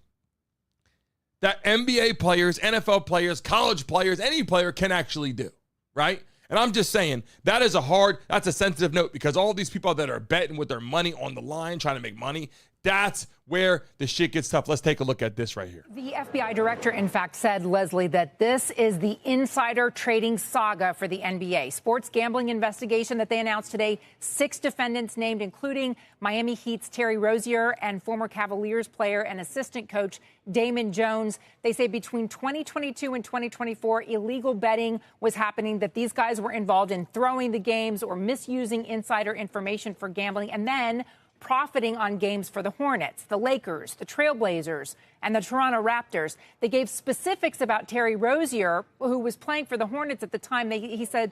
that NBA players, NFL players, college players, any player can actually do, right? And I'm just saying, that's a sensitive note, because all these people that are betting with their money on the line, trying to make money, that's where the shit gets tough. Let's take a look at this right here.
The FBI director, in fact, said, Leslie, that this is the insider trading saga for the NBA. Sports gambling investigation that they announced today, 6 defendants named, including Miami Heat's Terry Rozier and former Cavaliers player and assistant coach Damon Jones. They say between 2022 and 2024, illegal betting was happening, that these guys were involved in throwing the games or misusing insider information for gambling, and then profiting on games for the Hornets, the Lakers, the Trailblazers, and the Toronto Raptors. They gave specifics about Terry Rozier, who was playing for the Hornets at the time. He said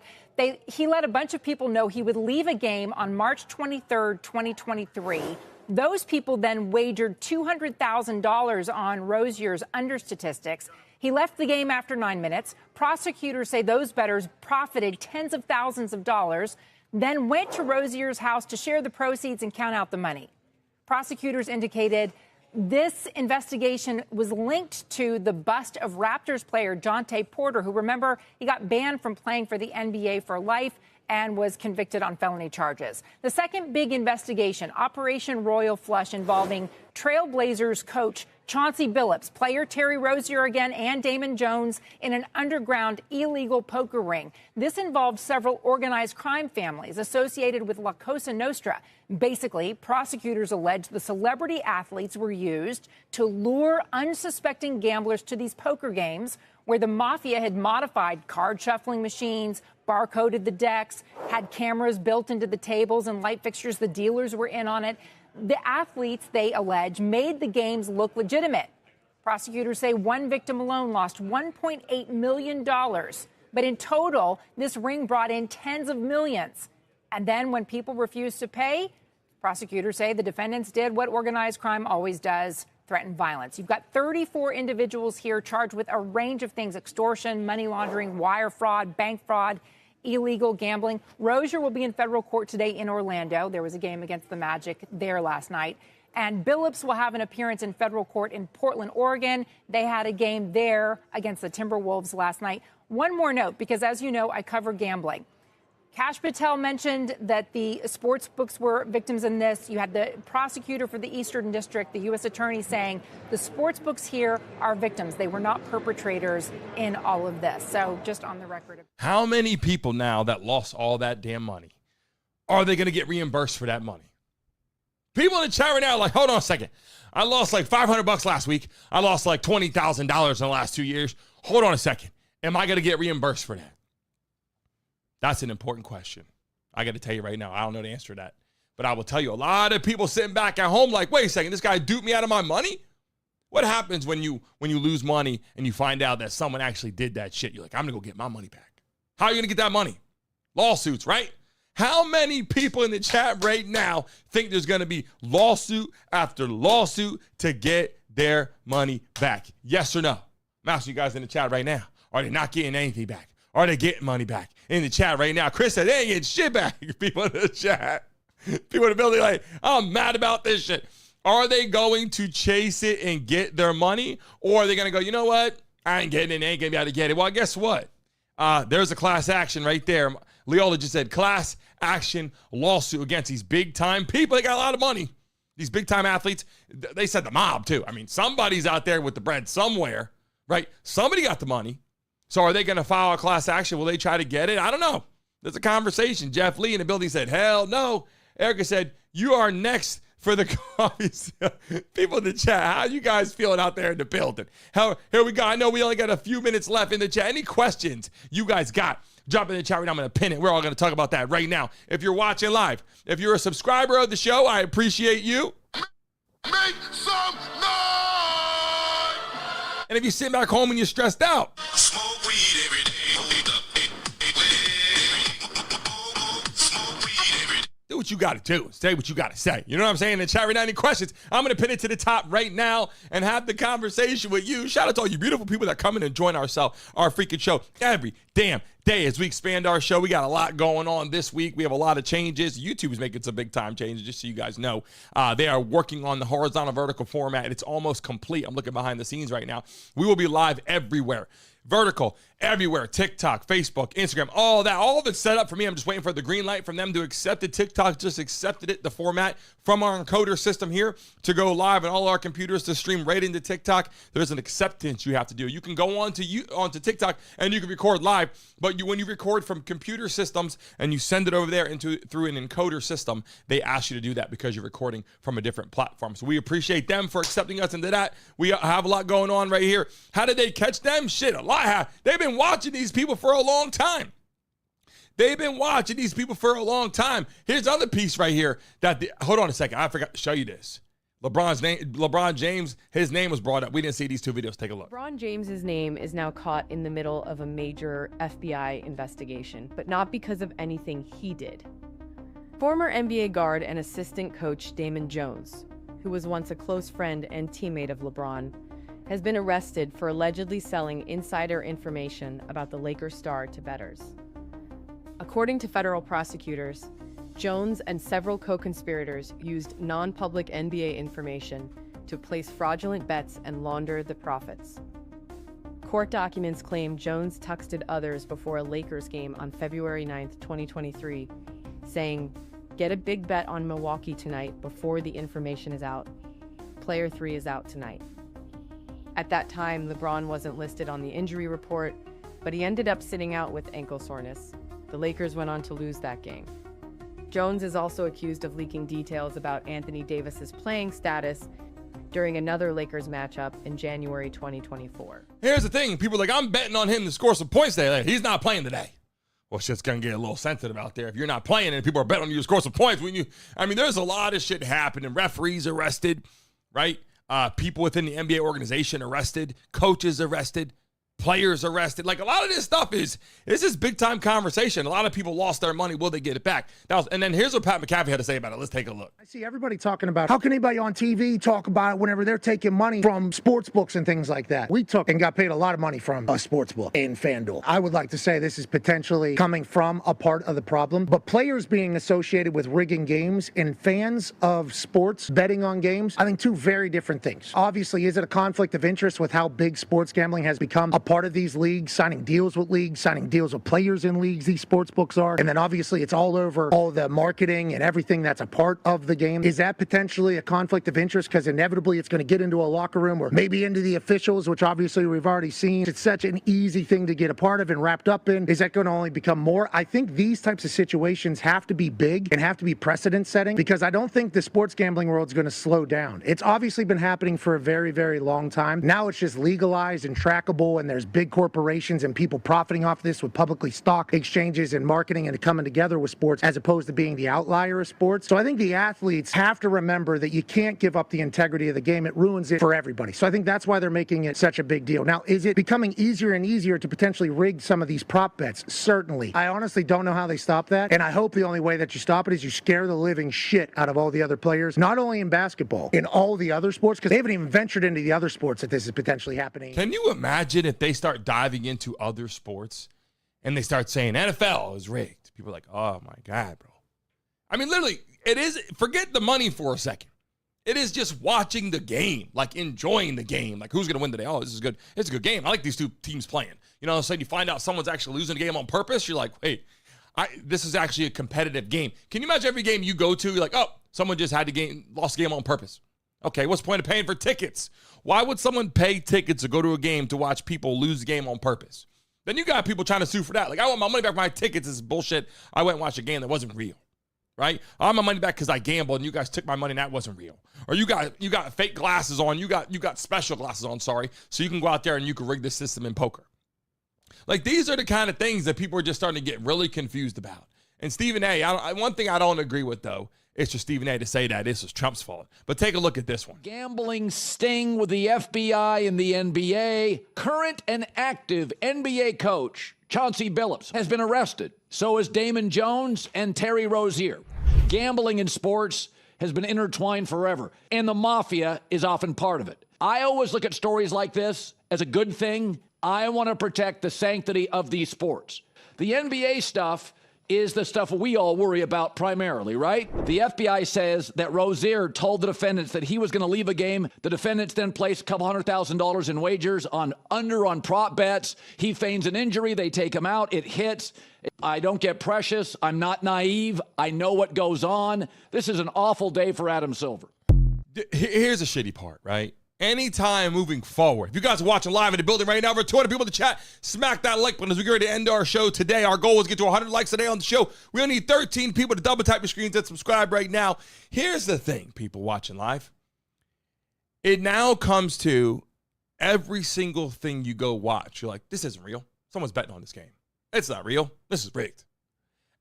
he let a bunch of people know he would leave a game on March 23rd, 2023. Those people then wagered $200,000 on Rozier's under statistics. He left the game after 9 minutes. Prosecutors say those bettors profited tens of thousands of dollars, then went to Rozier's house to share the proceeds and count out the money. Prosecutors indicated this investigation was linked to the bust of Raptors player Jontay Porter, who, remember, he got banned from playing for the NBA for life and was convicted on felony charges. The second big investigation, Operation Royal Flush, involving Trailblazers coach Chauncy Billups, player Terry Rozier again, and Damon Jones in an underground illegal poker ring. This involved several organized crime families associated with La Cosa Nostra. Basically, prosecutors allege the celebrity athletes were used to lure unsuspecting gamblers to these poker games, where the Mafia had modified card shuffling machines, barcoded the decks, had cameras built into the tables and light fixtures. The dealers were in on it. The athletes, they allege, made the games look legitimate. Prosecutors say one victim alone lost $1.8 million. But in total, this ring brought in tens of millions. And then when people refused to pay, prosecutors say the defendants did what organized crime always does: threaten violence. You've got 34 individuals here charged with a range of things: extortion, money laundering, wire fraud, bank fraud, illegal gambling. Rozier will be in federal court today in Orlando. There was a game against the Magic there last night. And Billups will have an appearance in federal court in Portland, Oregon. They had a game there against the Timberwolves last night. One more note, because as you know, I cover gambling. Kash Patel mentioned that the sports books were victims in this. You had the prosecutor for the Eastern District, the U.S. attorney, saying the sports books here are victims. They were not perpetrators in all of this. So just on the record.
How many people now that lost all that damn money, are they going to get reimbursed for that money? People in the chat right now are like, hold on a second. I lost like $500 last week. I lost like $20,000 in the last 2 years. Hold on a second. Am I going to get reimbursed for that? That's an important question. I got to tell you right now, I don't know the answer to that. But I will tell you, a lot of people sitting back at home like, wait a second, this guy duped me out of my money? What happens when you lose money and you find out that someone actually did that shit? You're like, I'm going to go get my money back. How are you going to get that money? Lawsuits, right? How many people in the chat right now think there's going to be lawsuit after lawsuit to get their money back? Yes or no? I'm asking you guys in the chat right now. Are they not getting anything back? Are they getting money back? In the chat right now, Chris said they ain't getting shit back. People in the chat. People in the building like, I'm mad about this shit. Are they going to chase it and get their money? Or are they going to go, you know what? I ain't getting it. They ain't going to be able to get it. Well, guess what? There's a class action right there. Leola just said class action lawsuit against these big-time people. They got a lot of money. These big-time athletes. They said the mob, too. I mean, somebody's out there with the bread somewhere, right? Somebody got the money. So are they going to file a class action? Will they try to get it? I don't know. There's a conversation. Jeff Lee in the building said, hell no. Erica said, you are next for the coffee. People in the chat, how you guys feeling out there in the building? Here we go. I know we only got a few minutes left in the chat. Any questions you guys got? Drop in the chat right now. I'm going to pin it. We're all going to talk about that right now. If you're watching live, if you're a subscriber of the show, I appreciate you.
Make some noise!
And if you're sitting back home and you're stressed out, do what you got to do. Say what you got to say. You know what I'm saying? In the chat right now, any questions, I'm going to pin it to the top right now and have the conversation with you. Shout out to all you beautiful people that come in and join our freaking show every damn day as we expand our show. We got a lot going on this week. We have a lot of changes. YouTube is making some big time changes, just so you guys know. They are working on the horizontal vertical format. It's almost complete. I'm looking behind the scenes right now. We will be live everywhere. Vertical, everywhere, TikTok, Facebook, Instagram, all that, all of it's set up for me. I'm just waiting for the green light from them to accept it. TikTok just accepted it, the format from our encoder system here to go live on all our computers to stream right into TikTok. There's an acceptance you have to do. You can go onto TikTok and you can record live, but when you record from computer systems and you send it over there through an encoder system, they ask you to do that because you're recording from a different platform. So we appreciate them for accepting us into that. We have a lot going on right here. How did they catch them? Shit, a lot. They've been watching these people for a long time. They've been watching these people for a long time. Here's the other piece right here. Hold on a second. I forgot to show you this. LeBron James, his name was brought up. We didn't see these two videos. Take a look.
LeBron James's name is now caught in the middle of a major FBI investigation, but not because of anything he did. Former NBA guard and assistant coach Damon Jones, who was once a close friend and teammate of LeBron, has been arrested for allegedly selling insider information about the Lakers star to bettors. According to federal prosecutors, Jones and several co-conspirators used non-public NBA information to place fraudulent bets and launder the profits. Court documents claim Jones texted others before a Lakers game on February 9, 2023, saying, "Get a big bet on Milwaukee tonight before the information is out. Player 3 is out tonight." At that time, LeBron wasn't listed on the injury report, but he ended up sitting out with ankle soreness. The Lakers went on to lose that game. Jones is also accused of leaking details about Anthony Davis's playing status during another Lakers matchup in January 2024.
Here's the thing. People are like, I'm betting on him to score some points today. Like, he's not playing today. Well, shit's going to get a little sensitive out there. If you're not playing and people are betting on you to score some points, there's a lot of shit happening. Referees arrested, right? People within the NBA organization arrested, coaches arrested, players arrested. Like, a lot of this stuff this is big time conversation. A lot of people lost their money. Will they get it back? And then here's what Pat McAfee had to say about it. Let's take a look.
I see everybody talking about how can anybody on TV talk about it whenever they're taking money from sports books and things like that. We took and got paid a lot of money from a sports book in FanDuel. I would like to say this is potentially coming from a part of the problem, but players being associated with rigging games and fans of sports betting on games, I think two very different things. Obviously, is it a conflict of interest with how big sports gambling has become a part of these leagues, signing deals with leagues, signing deals with players in leagues, these sports books are, and then obviously it's all over all the marketing and everything that's a part of the game. Is that potentially a conflict of interest? Because inevitably it's going to get into a locker room or maybe into the officials, which obviously we've already seen. It's such an easy thing to get a part of and wrapped up in. Is that going to only become more? I think these types of situations have to be big and have to be precedent setting, because I don't think the sports gambling world is going to slow down. It's obviously been happening for a very, very long time. Now it's just legalized and trackable, and there's big corporations and people profiting off this with publicly stock exchanges and marketing and coming together with sports, as opposed to being the outlier of sports. So I think the athletes have to remember that you can't give up the integrity of the game. It ruins it for everybody. So I think that's why they're making it such a big deal. Now, is it becoming easier and easier to potentially rig some of these prop bets? Certainly. I honestly don't know how they stop that, and I hope the only way that you stop it is you scare the living shit out of all the other players, not only in basketball, in all the other sports, because they haven't even ventured into the other sports that this is potentially happening.
Can you imagine if they start diving into other sports and they start saying NFL is rigged? People are like, oh my God, bro. I mean, literally, it is, forget the money for a second. It is just watching the game, like enjoying the game. Like, who's going to win today? Oh, this is good. It's a good game. I like these two teams playing. You know, all of a sudden you find out someone's actually losing the game on purpose. You're like, wait, this is actually a competitive game. Can you imagine every game you go to, you're like, oh, someone just lost the game on purpose. Okay, what's the point of paying for tickets? Why would someone pay tickets to go to a game to watch people lose the game on purpose? Then you got people trying to sue for that. Like, I want my money back for my tickets. This is bullshit. I went and watched a game that wasn't real, right? I want my money back because I gambled and you guys took my money and that wasn't real. Or you got fake glasses on. You got special glasses on, sorry, so you can go out there and you can rig the system in poker. Like, these are the kind of things that people are just starting to get really confused about. And Stephen A., one thing I don't agree with, though, It's for Stephen A to say that this was Trump's fault. But take a look at this one.
Gambling sting with the FBI and the NBA. Current and active NBA coach Chauncy Billups has been arrested. So is Damon Jones and Terry Rozier. Gambling in sports has been intertwined forever, and the Mafia is often part of it. I always look at stories like this as a good thing. I want to protect the sanctity of these sports. The NBA stuff is the stuff we all worry about primarily, right? The FBI says that Rozier told the defendants that he was going to leave a game. The defendants then placed a couple $100,000 in wagers on prop bets. He feigns an injury. They take him out. It hits. I don't get precious. I'm not naive. I know what goes on. This is an awful day for Adam Silver.
Here's the shitty part, right? Anytime moving forward, if you guys are watching live in the building right now, over 200 people in the chat, smack that like button as we get ready to end our show today. Our goal is to get to 100 likes today on the show. We only need 13 people to double tap your screens and subscribe right now. Here's the thing, people watching live. It now comes to every single thing you go watch. You're like, this isn't real. Someone's betting on this game. It's not real. This is rigged.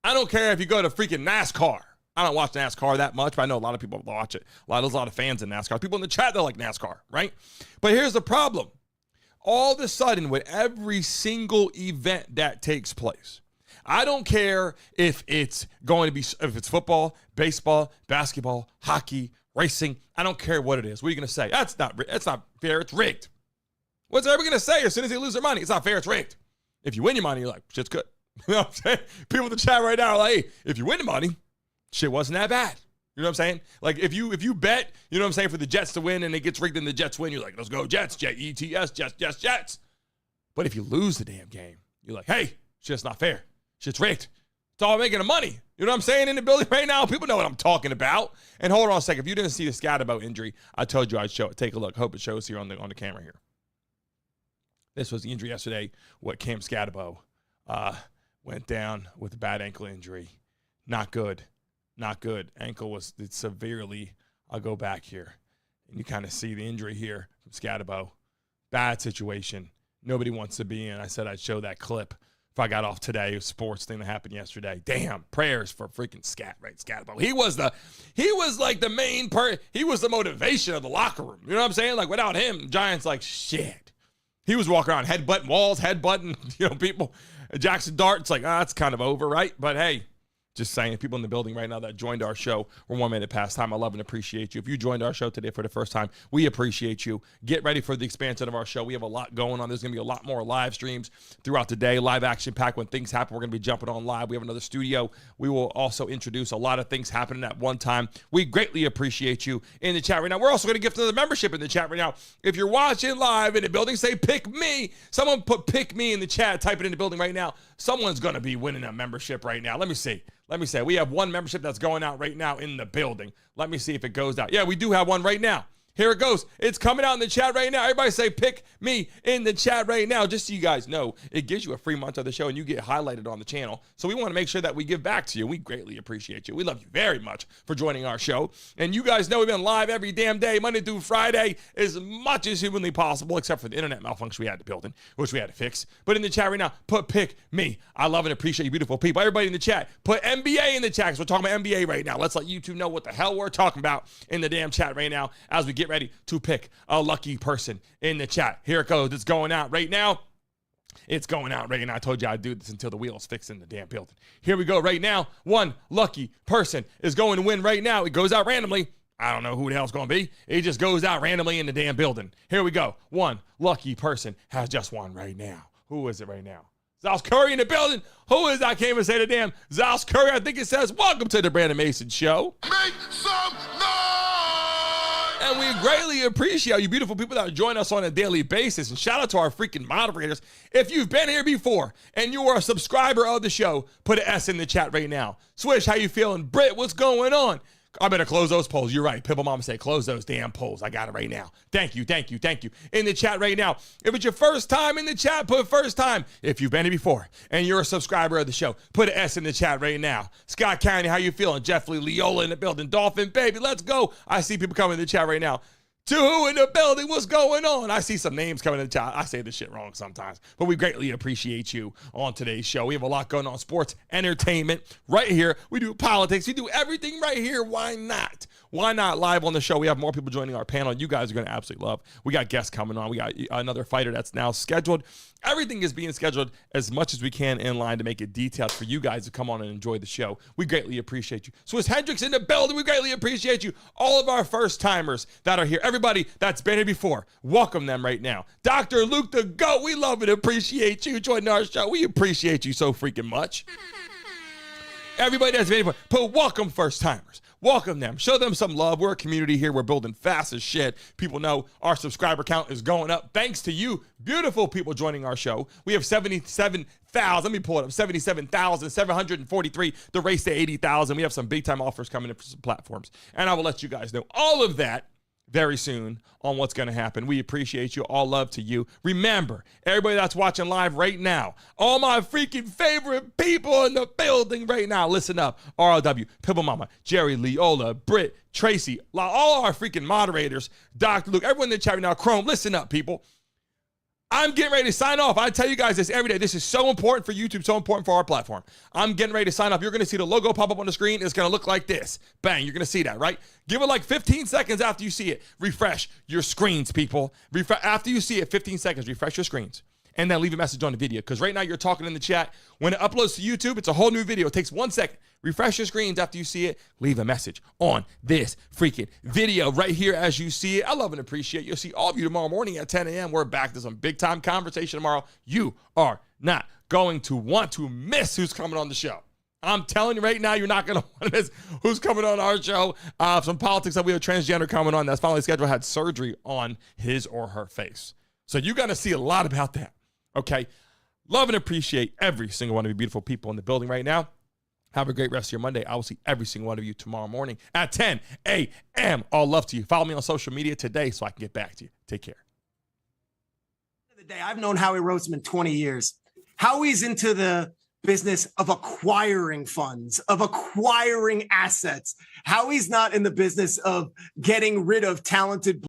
I don't care if you go to freaking NASCAR. I don't watch NASCAR that much, but I know a lot of people watch it. There's a lot of fans in NASCAR. People in the chat, they like NASCAR, right? But here's the problem. All of a sudden, with every single event that takes place, I don't care if it's if it's football, baseball, basketball, hockey, racing. I don't care what it is. What are you going to say? That's not fair. It's rigged. What's everyone going to say as soon as they lose their money? It's not fair. It's rigged. If you win your money, you're like, shit's good. You know what I'm saying? People in the chat right now are like, hey, if you win the money, shit wasn't that bad. You know what I'm saying? Like, if you bet, you know what I'm saying, for the Jets to win and it gets rigged and the Jets win, you're like, let's go Jets, Jets, Jets. But if you lose the damn game, you're like, hey, shit's not fair. Shit's rigged. It's all making the money. You know what I'm saying in the building right now? People know what I'm talking about. And hold on a second. If you didn't see the Scatabo injury, I told you I'd show it. Take a look. Hope it shows here on the camera here. This was the injury yesterday. What Cam Scatabo went down with a bad ankle injury. Not good. Not good. Ankle was severely. I'll go back here. And you kind of see the injury here from Scatabo. Bad situation. Nobody wants to be in. I said I'd show that clip if I got off today. Sports thing that happened yesterday. Damn. Prayers for freaking Scatabo. He was like the main part. He was the motivation of the locker room. You know what I'm saying? Like, without him, Giants like shit. He was walking around headbutting walls, headbutting, people. Jackson Dart, it's like, that's kind of over, right? But hey, just saying, people in the building right now that joined our show, we're 1 minute past time. I love and appreciate you. If you joined our show today for the first time, we appreciate you. Get ready for the expansion of our show. We have a lot going on. There's going to be a lot more live streams throughout the day, live action pack. When things happen, we're going to be jumping on live. We have another studio. We will also introduce a lot of things happening at one time. We greatly appreciate you in the chat right now. We're also going to gift another membership in the chat right now. If you're watching live in the building, say pick me. Someone put pick me in the chat. Type it in the building right now. Someone's going to be winning a membership right now. Let me see. We have one membership that's going out right now in the building. Let me see if it goes out. Yeah, we do have one right now. Here it goes. It's coming out in the chat right now. Everybody say pick me in the chat right now. Just so you guys know, it gives you a free month of the show and you get highlighted on the channel. So we want to make sure that we give back to you. We greatly appreciate you. We love you very much for joining our show. And you guys know we've been live every damn day, Monday through Friday, as much as humanly possible, except for the internet malfunction we had to build in, which we had to fix. But in the chat right now, put pick me. I love and appreciate you beautiful people. Everybody in the chat, put NBA in the chat because we're talking about NBA right now. Let's let you two know what the hell we're talking about in the damn chat right now as we get ready to pick a lucky person in the chat. Here it goes. It's going out right now. It's going out right now. I told you I'd do this until the wheels fix in the damn building. Here we go right now. One lucky person is going to win right now. It goes out randomly. I don't know who the hell it's going to be. It just goes out randomly in the damn building. Here we go. One lucky person has just won right now. Who is it right now? Zals Curry in the building. Who is that? I can't even say the damn Zals Curry. I think it says, welcome to the Brandon Mason Show.
Make some noise!
And we greatly appreciate you beautiful people that join us on a daily basis. And shout out to our freaking moderators. If you've been here before and you are a subscriber of the show, put an S in the chat right now. Swish, how you feeling? Britt, what's going on? I better close those polls. You're right. Pipple Mama say close those damn polls. I got it right now. Thank you. In the chat right now. If it's your first time in the chat, put first time. If you've been here before and you're a subscriber of the show, put an S in the chat right now. Scott County, how you feeling? Jeff Lee, Leola in the building. Dolphin, baby, let's go. I see people coming in the chat right now. To who in the building? What's going on? I see some names coming in the chat. I say this shit wrong sometimes, but we greatly appreciate you on today's show. We have a lot going on. Sports, entertainment, right here. We do politics. We do everything right here. Why not? Why not live on the show? We have more people joining our panel. You guys are going to absolutely love. We got guests coming on. We got another fighter that's now scheduled. Everything is being scheduled as much as we can in line to make it detailed for you guys to come on and enjoy the show. We greatly appreciate you. Swiss Hendricks in the building. We greatly appreciate you. All of our first timers that are here. Everybody that's been here before, welcome them right now. Dr. Luke the GOAT, we love and appreciate you joining our show. We appreciate you so freaking much. Everybody that's been here before, but welcome first timers. Welcome them. Show them some love. We're a community here. We're building fast as shit. People know our subscriber count is going up. Thanks to you, beautiful people joining our show. We have 77,000. Let me pull it up. 77,743. The race to 80,000. We have some big time offers coming in for some platforms. And I will let you guys know all of that very soon on what's going to happen. We appreciate you. All love to you. Remember, everybody that's watching live right now, all my freaking favorite people in the building right now, listen up. RLW, Pibble Mama, Jerry, Leola, Britt, Tracy, all our freaking moderators, Dr. Luke, everyone in the chat right now, Chrome, listen up, people. I'm getting ready to sign off. I tell you guys this every day. This is so important for YouTube, so important for our platform. I'm getting ready to sign off. You're going to see the logo pop up on the screen. It's going to look like this. Bang, you're going to see that, right? Give it like 15 seconds after you see it. Refresh your screens, people. After you see it, 15 seconds, refresh your screens. And then leave a message on the video. Because right now you're talking in the chat. When it uploads to YouTube, it's a whole new video. It takes 1 second. Refresh your screens after you see it. Leave a message on this freaking video right here as you see it. I love and appreciate you. You'll see all of you tomorrow morning at 10 a.m. We're back to some big time conversation tomorrow. You are not going to want to miss who's coming on the show. I'm telling you right now, you're not going to want to miss who's coming on our show. Some politics that we have transgender coming on that's finally scheduled, had surgery on his or her face. So you're going to see a lot about that. Okay, love and appreciate every single one of you beautiful people in the building right now. Have a great rest of your Monday. I will see every single one of you tomorrow morning at 10 a.m. All love to you. Follow me on social media today so I can get back to you. Take care.
I've known Howie Roseman 20 years. Howie's into the business of acquiring funds, of acquiring assets. Howie's not in the business of getting rid of talented